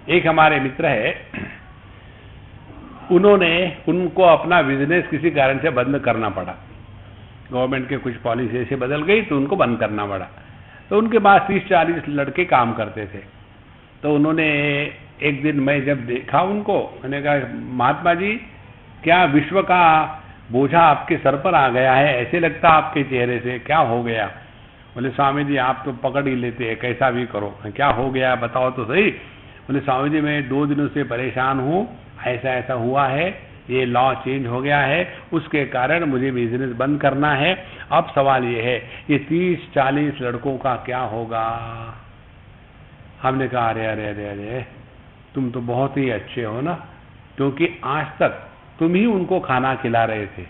एक हमारे मित्र है, उनको अपना बिजनेस किसी कारण से बंद करना पड़ा। गवर्नमेंट के कुछ पॉलिसी ऐसे बदल गई तो उनको बंद करना पड़ा। तो उनके पास 30-40 लड़के काम करते थे। तो उन्होंने एक दिन, मैं जब देखा उनको, मैंने कहा महात्मा जी क्या विश्व का बोझा आपके सर पर आ गया है, ऐसे लगता आपके चेहरे से, क्या हो गया? बोले स्वामी जी आप तो पकड़ ही लेते हैं, कैसा भी करो, क्या हो गया बताओ तो सही। बोले स्वामी जी मैं 2 दिनों से परेशान हूँ, ऐसा ऐसा हुआ है, ये लॉ चेंज हो गया है, उसके कारण मुझे बिजनेस बंद करना है। अब सवाल ये है ये 30-40 लड़कों का क्या होगा? हमने कहा अरे अरे अरे अरे तुम तो बहुत ही अच्छे हो ना, क्योंकि आज तक तुम ही उनको खाना खिला रहे थे।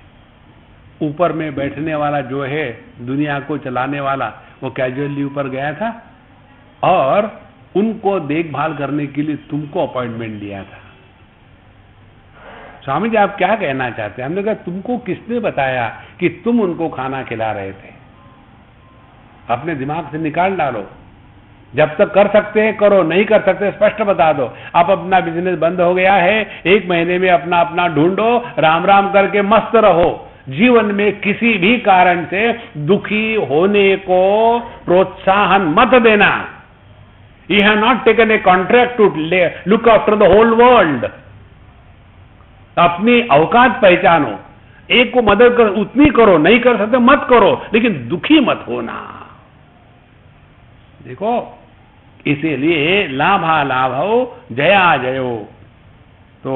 ऊपर में बैठने वाला जो है दुनिया को चलाने वाला, वो कैजुअल लीव पर गया था और उनको देखभाल करने के लिए तुमको अपॉइंटमेंट दिया था। स्वामी जी आप क्या कहना चाहते हैं? हमने कहा तुमको किसने बताया कि तुम उनको खाना खिला रहे थे? अपने दिमाग से निकाल डालो। जब तक कर सकते हैं करो, नहीं कर सकते स्पष्ट बता दो। अब अपना बिजनेस बंद हो गया है, 1 महीने में अपना अपना ढूंढो, राम राम करके मस्त रहो। जीवन में किसी भी कारण से दुखी होने को प्रोत्साहन मत देना। You have not taken a contract to look after the whole world. अपनी औकात पहचानो, एक को मदद कर उतनी करो, नहीं कर सकते मत करो, लेकिन दुखी मत होना। देखो इसीलिए लाभा लाभो जया जयो। तो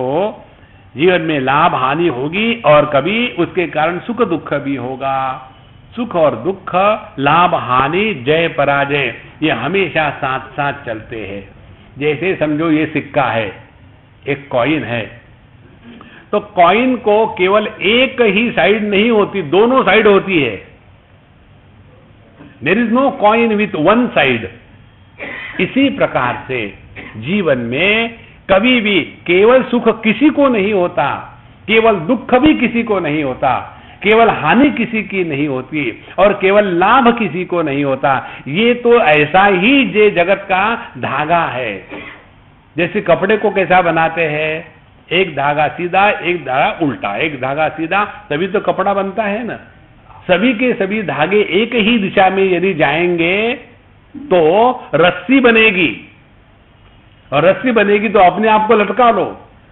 जीवन में लाभ हानि होगी और कभी उसके कारण सुख दुख भी होगा। सुख और दुख, लाभ हानि, जय पराजय, ये हमेशा साथ साथ चलते हैं। जैसे समझो ये सिक्का है, एक कॉइन है, तो कॉइन को केवल एक ही साइड नहीं होती, दोनों साइड होती है। There is no coin with one side. इसी प्रकार से जीवन में कभी भी केवल सुख किसी को नहीं होता, केवल दुख भी किसी को नहीं होता, केवल हानि किसी की नहीं होती और केवल लाभ किसी को नहीं होता। ये तो ऐसा ही ये जगत का धागा है। जैसे कपड़े को कैसा बनाते हैं, एक धागा सीधा, एक धागा उल्टा, एक धागा सीधा, तभी तो कपड़ा बनता है ना। सभी के सभी धागे एक ही दिशा में यदि जाएंगे तो रस्सी बनेगी, और रस्सी बनेगी तो अपने आप को लटका लो।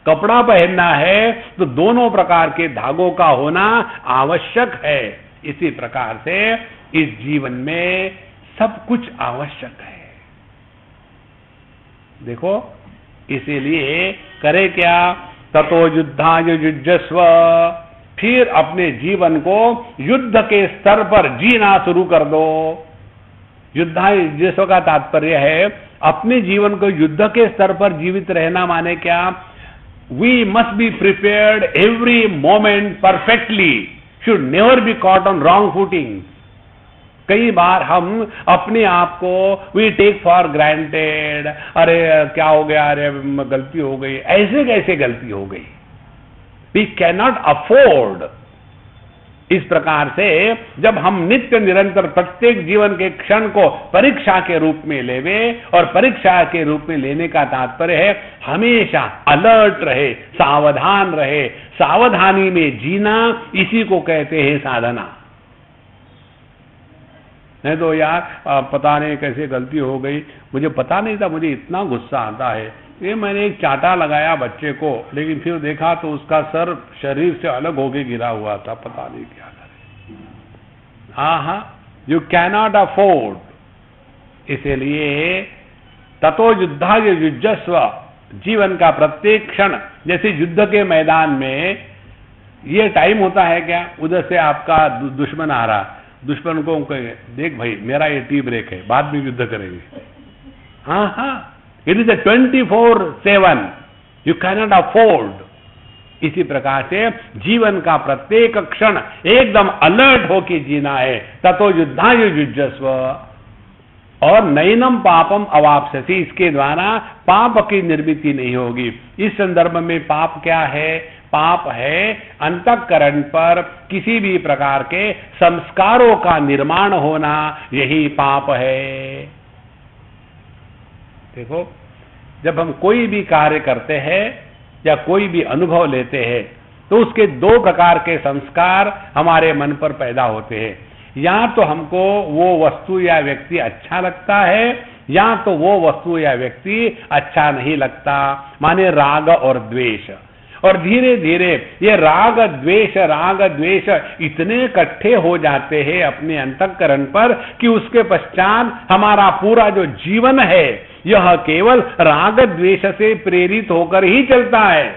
कपड़ा पहनना है तो दोनों प्रकार के धागों का होना आवश्यक है। इसी प्रकार से इस जीवन में सब कुछ आवश्यक है। देखो इसीलिए करे क्या, ततो युद्धाय युज्यस्व। फिर अपने जीवन को युद्ध के स्तर पर जीना शुरू कर दो। युद्धाय युज्यस्व का तात्पर्य है अपने जीवन को युद्ध के स्तर पर जीवित रहना। माने क्या, we must be prepared every moment perfectly, should never be caught on wrong footing. कई बार हम अपने आप को वी टेक फॉर ग्रांटेड, अरे क्या हो गया, अरे गलती हो गई, ऐसे कैसे गलती हो गई। We can not afford. इस प्रकार से जब हम नित्य निरंतर प्रत्येक जीवन के क्षण को परीक्षा के रूप में लेवे, और परीक्षा के रूप में लेने का तात्पर्य है हमेशा अलर्ट रहे, सावधान रहे, सावधानी में जीना, इसी को कहते हैं साधना। नहीं तो यार पता नहीं कैसे गलती हो गई, मुझे पता नहीं था, मुझे इतना गुस्सा आता है, ये मैंने एक चाटा लगाया बच्चे को, लेकिन फिर देखा तो उसका सर शरीर से अलग होके गिरा हुआ था, पता नहीं क्या करे। You cannot afford. इसलिए ततो युद्धाय युज्यस्व। जीवन का प्रत्येक क्षण, जैसे युद्ध के मैदान में ये टाइम होता है क्या, उधर से आपका दुश्मन आ रहा, दुश्मन को कहे देख भाई मेरा ये टी ब्रेक है, बाद में युद्ध करेंगे। It is 24/7, you cannot afford. इसी प्रकार से जीवन का प्रत्येक क्षण एकदम अलर्ट होकर जीना है। ततो युद्धाय युज्यस्व। और नैनम पापम अवाप्स्यसि, इसके द्वारा पाप की निर्मिति नहीं होगी। इस संदर्भ में पाप क्या है, पाप है अंतःकरण पर किसी भी प्रकार के संस्कारों का निर्माण होना, यही पाप है। देखो जब हम कोई भी कार्य करते हैं या कोई भी अनुभव लेते हैं तो उसके दो प्रकार के संस्कार हमारे मन पर पैदा होते हैं। या तो हमको वो वस्तु या व्यक्ति अच्छा लगता है, या तो वो वस्तु या व्यक्ति अच्छा नहीं लगता, माने राग और द्वेष। और धीरे धीरे ये राग द्वेष इतने इकट्ठे हो जाते हैं अपने अंतःकरण पर कि उसके पश्चात हमारा पूरा जो जीवन है यह केवल राग द्वेष से प्रेरित होकर ही चलता है।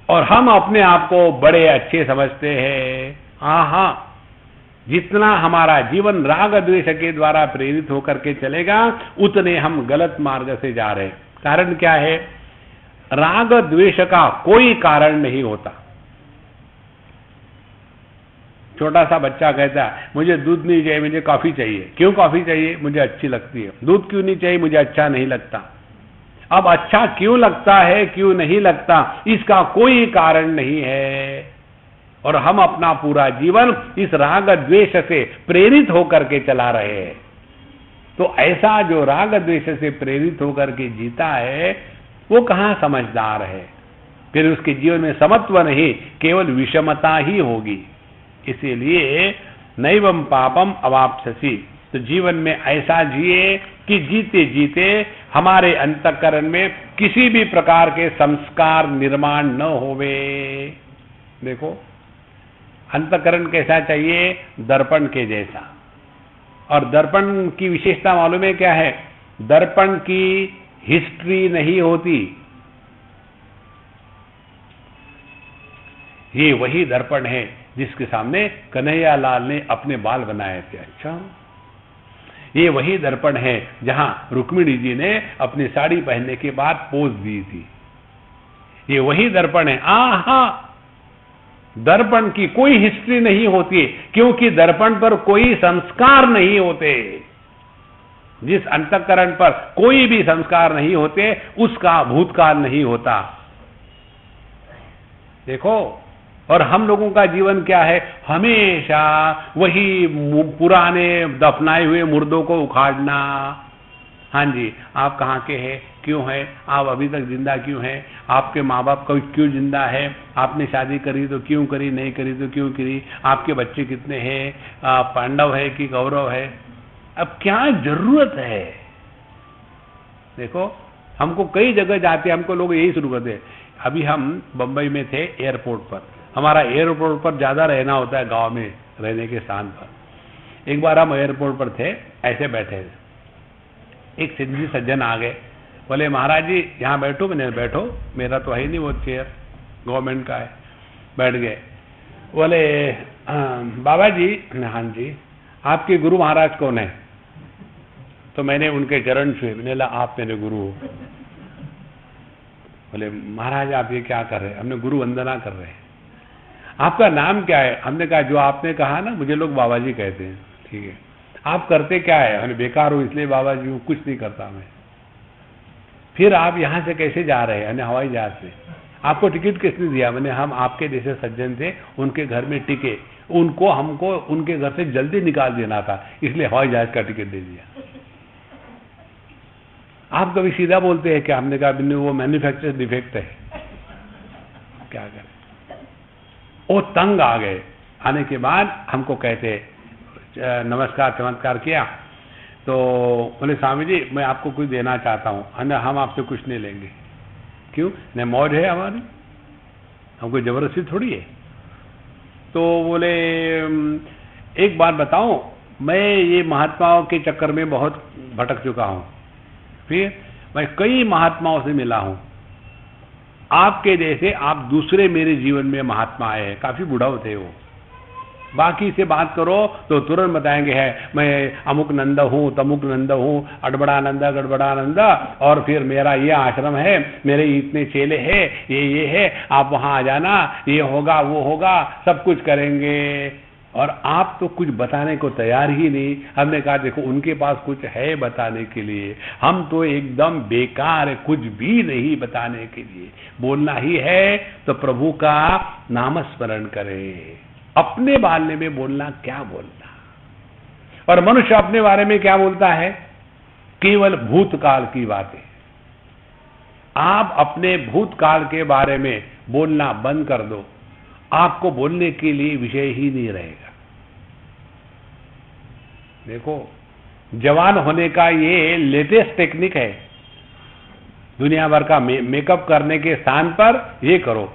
और हम अपने आप को बड़े अच्छे समझते हैं। हाँ, जितना हमारा जीवन राग द्वेष के द्वारा प्रेरित होकर के चलेगा उतने हम गलत मार्ग से जा रहे हैं। कारण क्या है? राग द्वेष का कोई कारण नहीं होता। छोटा सा बच्चा कहता है मुझे दूध नहीं चाहिए, मुझे कॉफी चाहिए। क्यों कॉफी चाहिए? मुझे अच्छी लगती है। दूध क्यों नहीं चाहिए? मुझे अच्छा नहीं लगता। अब अच्छा क्यों लगता है, क्यों नहीं लगता, इसका कोई कारण नहीं है। और हम अपना पूरा जीवन इस राग द्वेष से प्रेरित होकर के चला रहे हैं। तो ऐसा जो राग द्वेष से प्रेरित होकर के जीता है वो कहां समझदार है? फिर उसके जीवन में समत्व नहीं, केवल विषमता ही होगी। इसीलिए नैवं पापम अवाप्स्यसि, तो जीवन में ऐसा जिए कि जीते जीते हमारे अंतःकरण में किसी भी प्रकार के संस्कार निर्माण न होवे। देखो, अंतःकरण कैसा चाहिए? दर्पण के जैसा। और दर्पण की विशेषता मालूम है क्या है? दर्पण की हिस्ट्री नहीं होती। ये वही दर्पण है जिसके सामने कन्हैया लाल ने अपने बाल बनाए थे। अच्छा, ये वही दर्पण है जहां रुक्मिणी जी ने अपनी साड़ी पहनने के बाद पोज दी थी। ये वही दर्पण है। आहा, दर्पण की कोई हिस्ट्री नहीं होती, क्योंकि दर्पण पर कोई संस्कार नहीं होते। जिस अंतःकरण पर कोई भी संस्कार नहीं होते उसका भूतकाल नहीं होता। देखो, और हम लोगों का जीवन क्या है? हमेशा वही पुराने दफनाए हुए मुर्दों को उखाड़ना। हाँ जी, आप कहाँ के हैं, क्यों है, आप अभी तक जिंदा क्यों हैं, आपके माँ बाप का क्यों जिंदा है, आपने शादी करी तो क्यों करी, नहीं करी तो क्यों करी, आपके बच्चे कितने हैं, पांडव है कि कौरव है। अब क्या जरूरत है? देखो, हमको कई जगह जाते हैं, हमको लोग यही शुरू करते हैं। अभी हम बंबई में थे एयरपोर्ट पर, हमारा एयरपोर्ट पर ज्यादा रहना होता है गांव में रहने के स्थान पर। एक बार हम एयरपोर्ट पर थे, ऐसे बैठे, एक सिंधी सज्जन आ गए, बोले महाराज जी यहाँ बैठो। मैंने बैठो, मेरा तो है नहीं वो चेयर, गवर्नमेंट का है। बैठ गए। बोले बाबा जी, हाँ जी, आपके गुरु महाराज कौन है? तो मैंने उनके चरण छुए। मैंने बोला आप मेरे गुरु हो। बोले महाराज आप ये क्या कर रहे हैं? हमने गुरु वंदना कर रहे हैं। आपका नाम क्या है? हमने कहा जो आपने कहा ना, मुझे लोग बाबा जी कहते हैं। ठीक है, आप करते क्या है? हमने बेकार हूं इसलिए बाबा जी हूं, कुछ नहीं करता मैं। फिर आप यहां से कैसे जा रहे हैं? हमने हवाई जहाज से। आपको टिकट किसने दिया? मैंने हम आपके जैसे सज्जन थे, उनके घर में टिके, उनको हमको उनके घर से जल्दी निकाल देना था, इसलिए हवाई जहाज का टिकट दे दिया। आप कभी सीधा बोलते हैं क्या? हमने कहा वो मैन्युफैक्चर डिफेक्ट है, क्या करें। वो तंग आ गए। आने के बाद हमको कहते नमस्कार चमत्कार किया, तो बोले स्वामी जी मैं आपको कुछ देना चाहता हूँ। हम आपसे कुछ नहीं लेंगे। क्यों? नहीं, मौज है हमारी, हमको जबरदस्ती थोड़ी है। तो बोले एक बात बताऊं, मैं ये महात्माओं के चक्कर में बहुत भटक चुका हूं, फिर मैं कई महात्माओं से मिला हूं, आपके जैसे आप दूसरे मेरे जीवन में महात्मा आए हैं, काफी बुढ़ाऊ थे वो। बाकी से बात करो तो तुरंत बताएंगे है मैं अमुक नंद हूं, तमुक नंद हूं, अड़बड़ानंद गड़बड़ानंद, और फिर मेरा ये आश्रम है, मेरे इतने चेले हैं, ये है, आप वहां आ जाना, ये होगा वो होगा, सब कुछ करेंगे। और आप तो कुछ बताने को तैयार ही नहीं। हमने कहा देखो उनके पास कुछ है बताने के लिए, हम तो एकदम बेकार है, कुछ भी नहीं बताने के लिए। बोलना ही है तो प्रभु का नामस्मरण करें, अपने बारे में बोलना, क्या बोलना। और मनुष्य अपने बारे में क्या बोलता है? केवल भूतकाल की बातें। आप अपने भूतकाल के बारे में बोलना बंद कर दो, आपको बोलने के लिए विषय ही नहीं रहेगा। देखो, जवान होने का ये लेटेस्ट टेक्निक है। दुनिया भर का मेकअप करने के स्थान पर ये करो,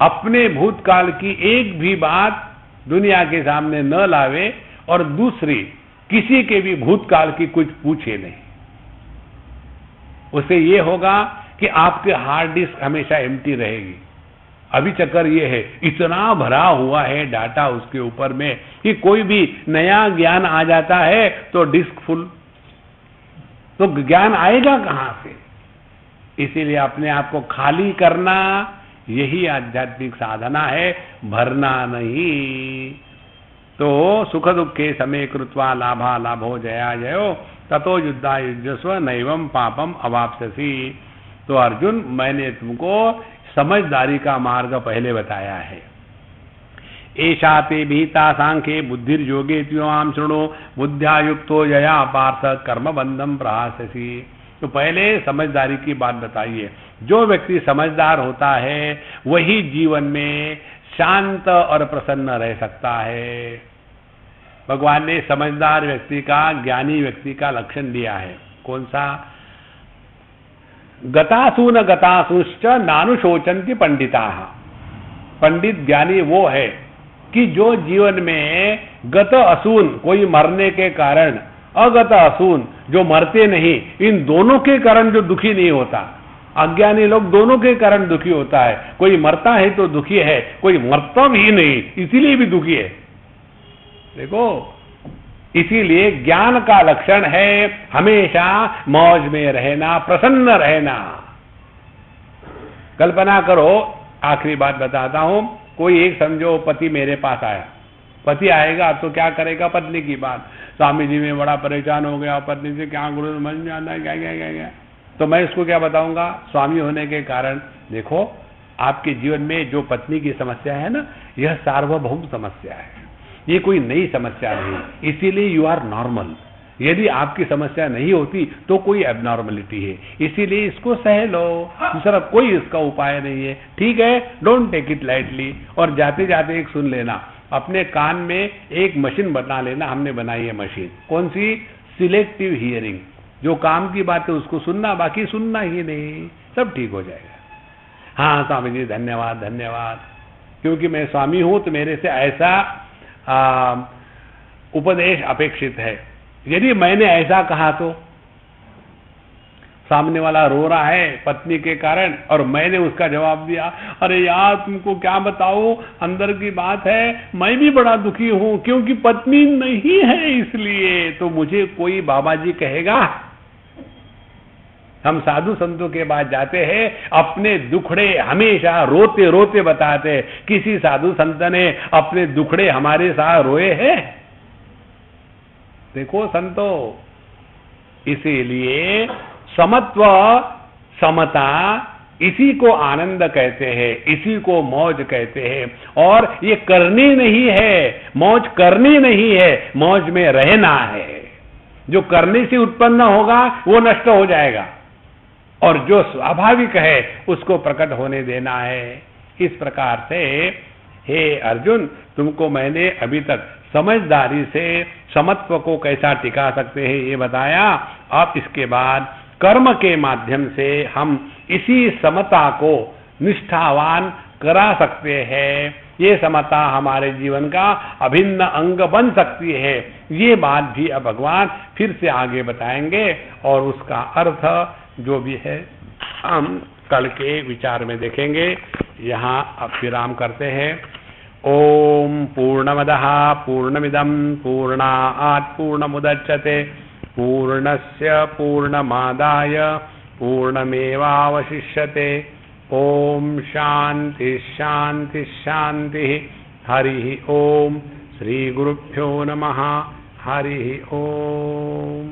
अपने भूतकाल की एक भी बात दुनिया के सामने न लावे और दूसरी किसी के भी भूतकाल की कुछ पूछे नहीं। उससे ये होगा कि आपके हार्ड डिस्क हमेशा एम्प्टी रहेगी। अभी चक्कर ये है, इतना भरा हुआ है डाटा उसके ऊपर में कि कोई भी नया ज्ञान आ जाता है तो डिस्क फुल, तो ज्ञान आएगा कहां से? इसीलिए अपने आप को खाली करना यही आध्यात्मिक साधना है, भरना नहीं। तो सुख दुखे समय कृत्वा लाभा लाभो जया जयो ततो युद्धा युजस्व नैवम पापम अवाप्स्यसि। तो अर्जुन, मैंने तुमको समझदारी का मार्ग पहले बताया है। एषा ते भीता सांख्ये बुद्धिर्योगे त्योम शृणु बुद्ध्या युक्तो यया पार्थ कर्म बंधम प्रहास्यसि। तो पहले समझदारी की बात बताइए। जो व्यक्ति समझदार होता है वही जीवन में शांत और प्रसन्न रह सकता है। भगवान ने समझदार व्यक्ति का, ज्ञानी व्यक्ति का लक्षण दिया है। कौन सा? गतासून गतासूश्च नानुशोचन्ति पंडिताः। पंडित ज्ञानी वो है कि जो जीवन में गत असून, कोई मरने के कारण, अगत असून, जो मरते नहीं, इन दोनों के कारण जो दुखी नहीं होता। अज्ञानी लोग दोनों के कारण दुखी होता है। कोई मरता है तो दुखी है, कोई मरता भी नहीं इसीलिए भी दुखी है। देखो, इसीलिए ज्ञान का लक्षण है हमेशा मौज में रहना, प्रसन्न रहना। कल्पना करो, आखिरी बात बताता हूं, कोई एक समझो पति मेरे पास आया। पति आएगा तो क्या करेगा? पत्नी की बात, स्वामी जी में बड़ा परेशान हो गया, पत्नी से क्या गुरु मन जाना है, क्या। तो मैं इसको क्या बताऊंगा? स्वामी होने के कारण देखो, आपके जीवन में जो पत्नी की समस्या है ना, यह सार्वभौम समस्या है, ये कोई नई समस्या नहीं। इसीलिए यू आर नॉर्मल। यदि आपकी समस्या नहीं होती तो कोई एबनॉर्मलिटी है, इसीलिए इसको सह लो। दूसरा कोई इसका उपाय नहीं है, ठीक है? Don't take it lightly. और जाते जाते एक सुन लेना, अपने कान में एक मशीन बना लेना। हमने बनाई है मशीन। कौन सी? Selective hearing. जो काम की बात है उसको सुनना, बाकी सुनना ही नहीं, सब ठीक हो जाएगा। हाँ स्वामी जी, धन्यवाद धन्यवाद। क्योंकि मैं स्वामी हूं तो मेरे से ऐसा उपदेश अपेक्षित है। यदि मैंने ऐसा कहा तो सामने वाला रो रहा है पत्नी के कारण और मैंने उसका जवाब दिया, अरे यार तुमको क्या बताओ, अंदर की बात है, मैं भी बड़ा दुखी हूं क्योंकि पत्नी नहीं है इसलिए। तो मुझे कोई बाबा जी कहेगा? हम साधु संतों के पास जाते हैं, अपने दुखड़े हमेशा रोते रोते बताते। किसी साधु संत ने अपने दुखड़े हमारे साथ रोए हैं? देखो संतो, इसीलिए समत्व, समता, इसी को आनंद कहते हैं, इसी को मौज कहते हैं। और ये करनी नहीं है, मौज करनी नहीं है, मौज में रहना है। जो करने से उत्पन्न होगा वो नष्ट हो जाएगा और जो स्वाभाविक है उसको प्रकट होने देना है। इस प्रकार से हे अर्जुन, तुमको मैंने अभी तक समझदारी से समत्व को कैसा टिका सकते हैं ये बताया। अब इसके बाद कर्म के माध्यम से हम इसी समता को निष्ठावान करा सकते हैं। ये समता हमारे जीवन का अभिन्न अंग बन सकती है। ये बात भी अब भगवान फिर से आगे बताएंगे और उसका अर्थ जो भी है हम कल के विचार में देखेंगे। यहाँ अब विराम करते हैं। ओम पूर्णमदः पूर्णमिदं पूर्णात् पूर्णमुदच्यते पूर्णस्य पूर्णमादाय पूर्णमेवावशिष्यते। ओम शांति शांति शांति। हरि ओम। श्री गुरुभ्यो नमः। हरि ओम।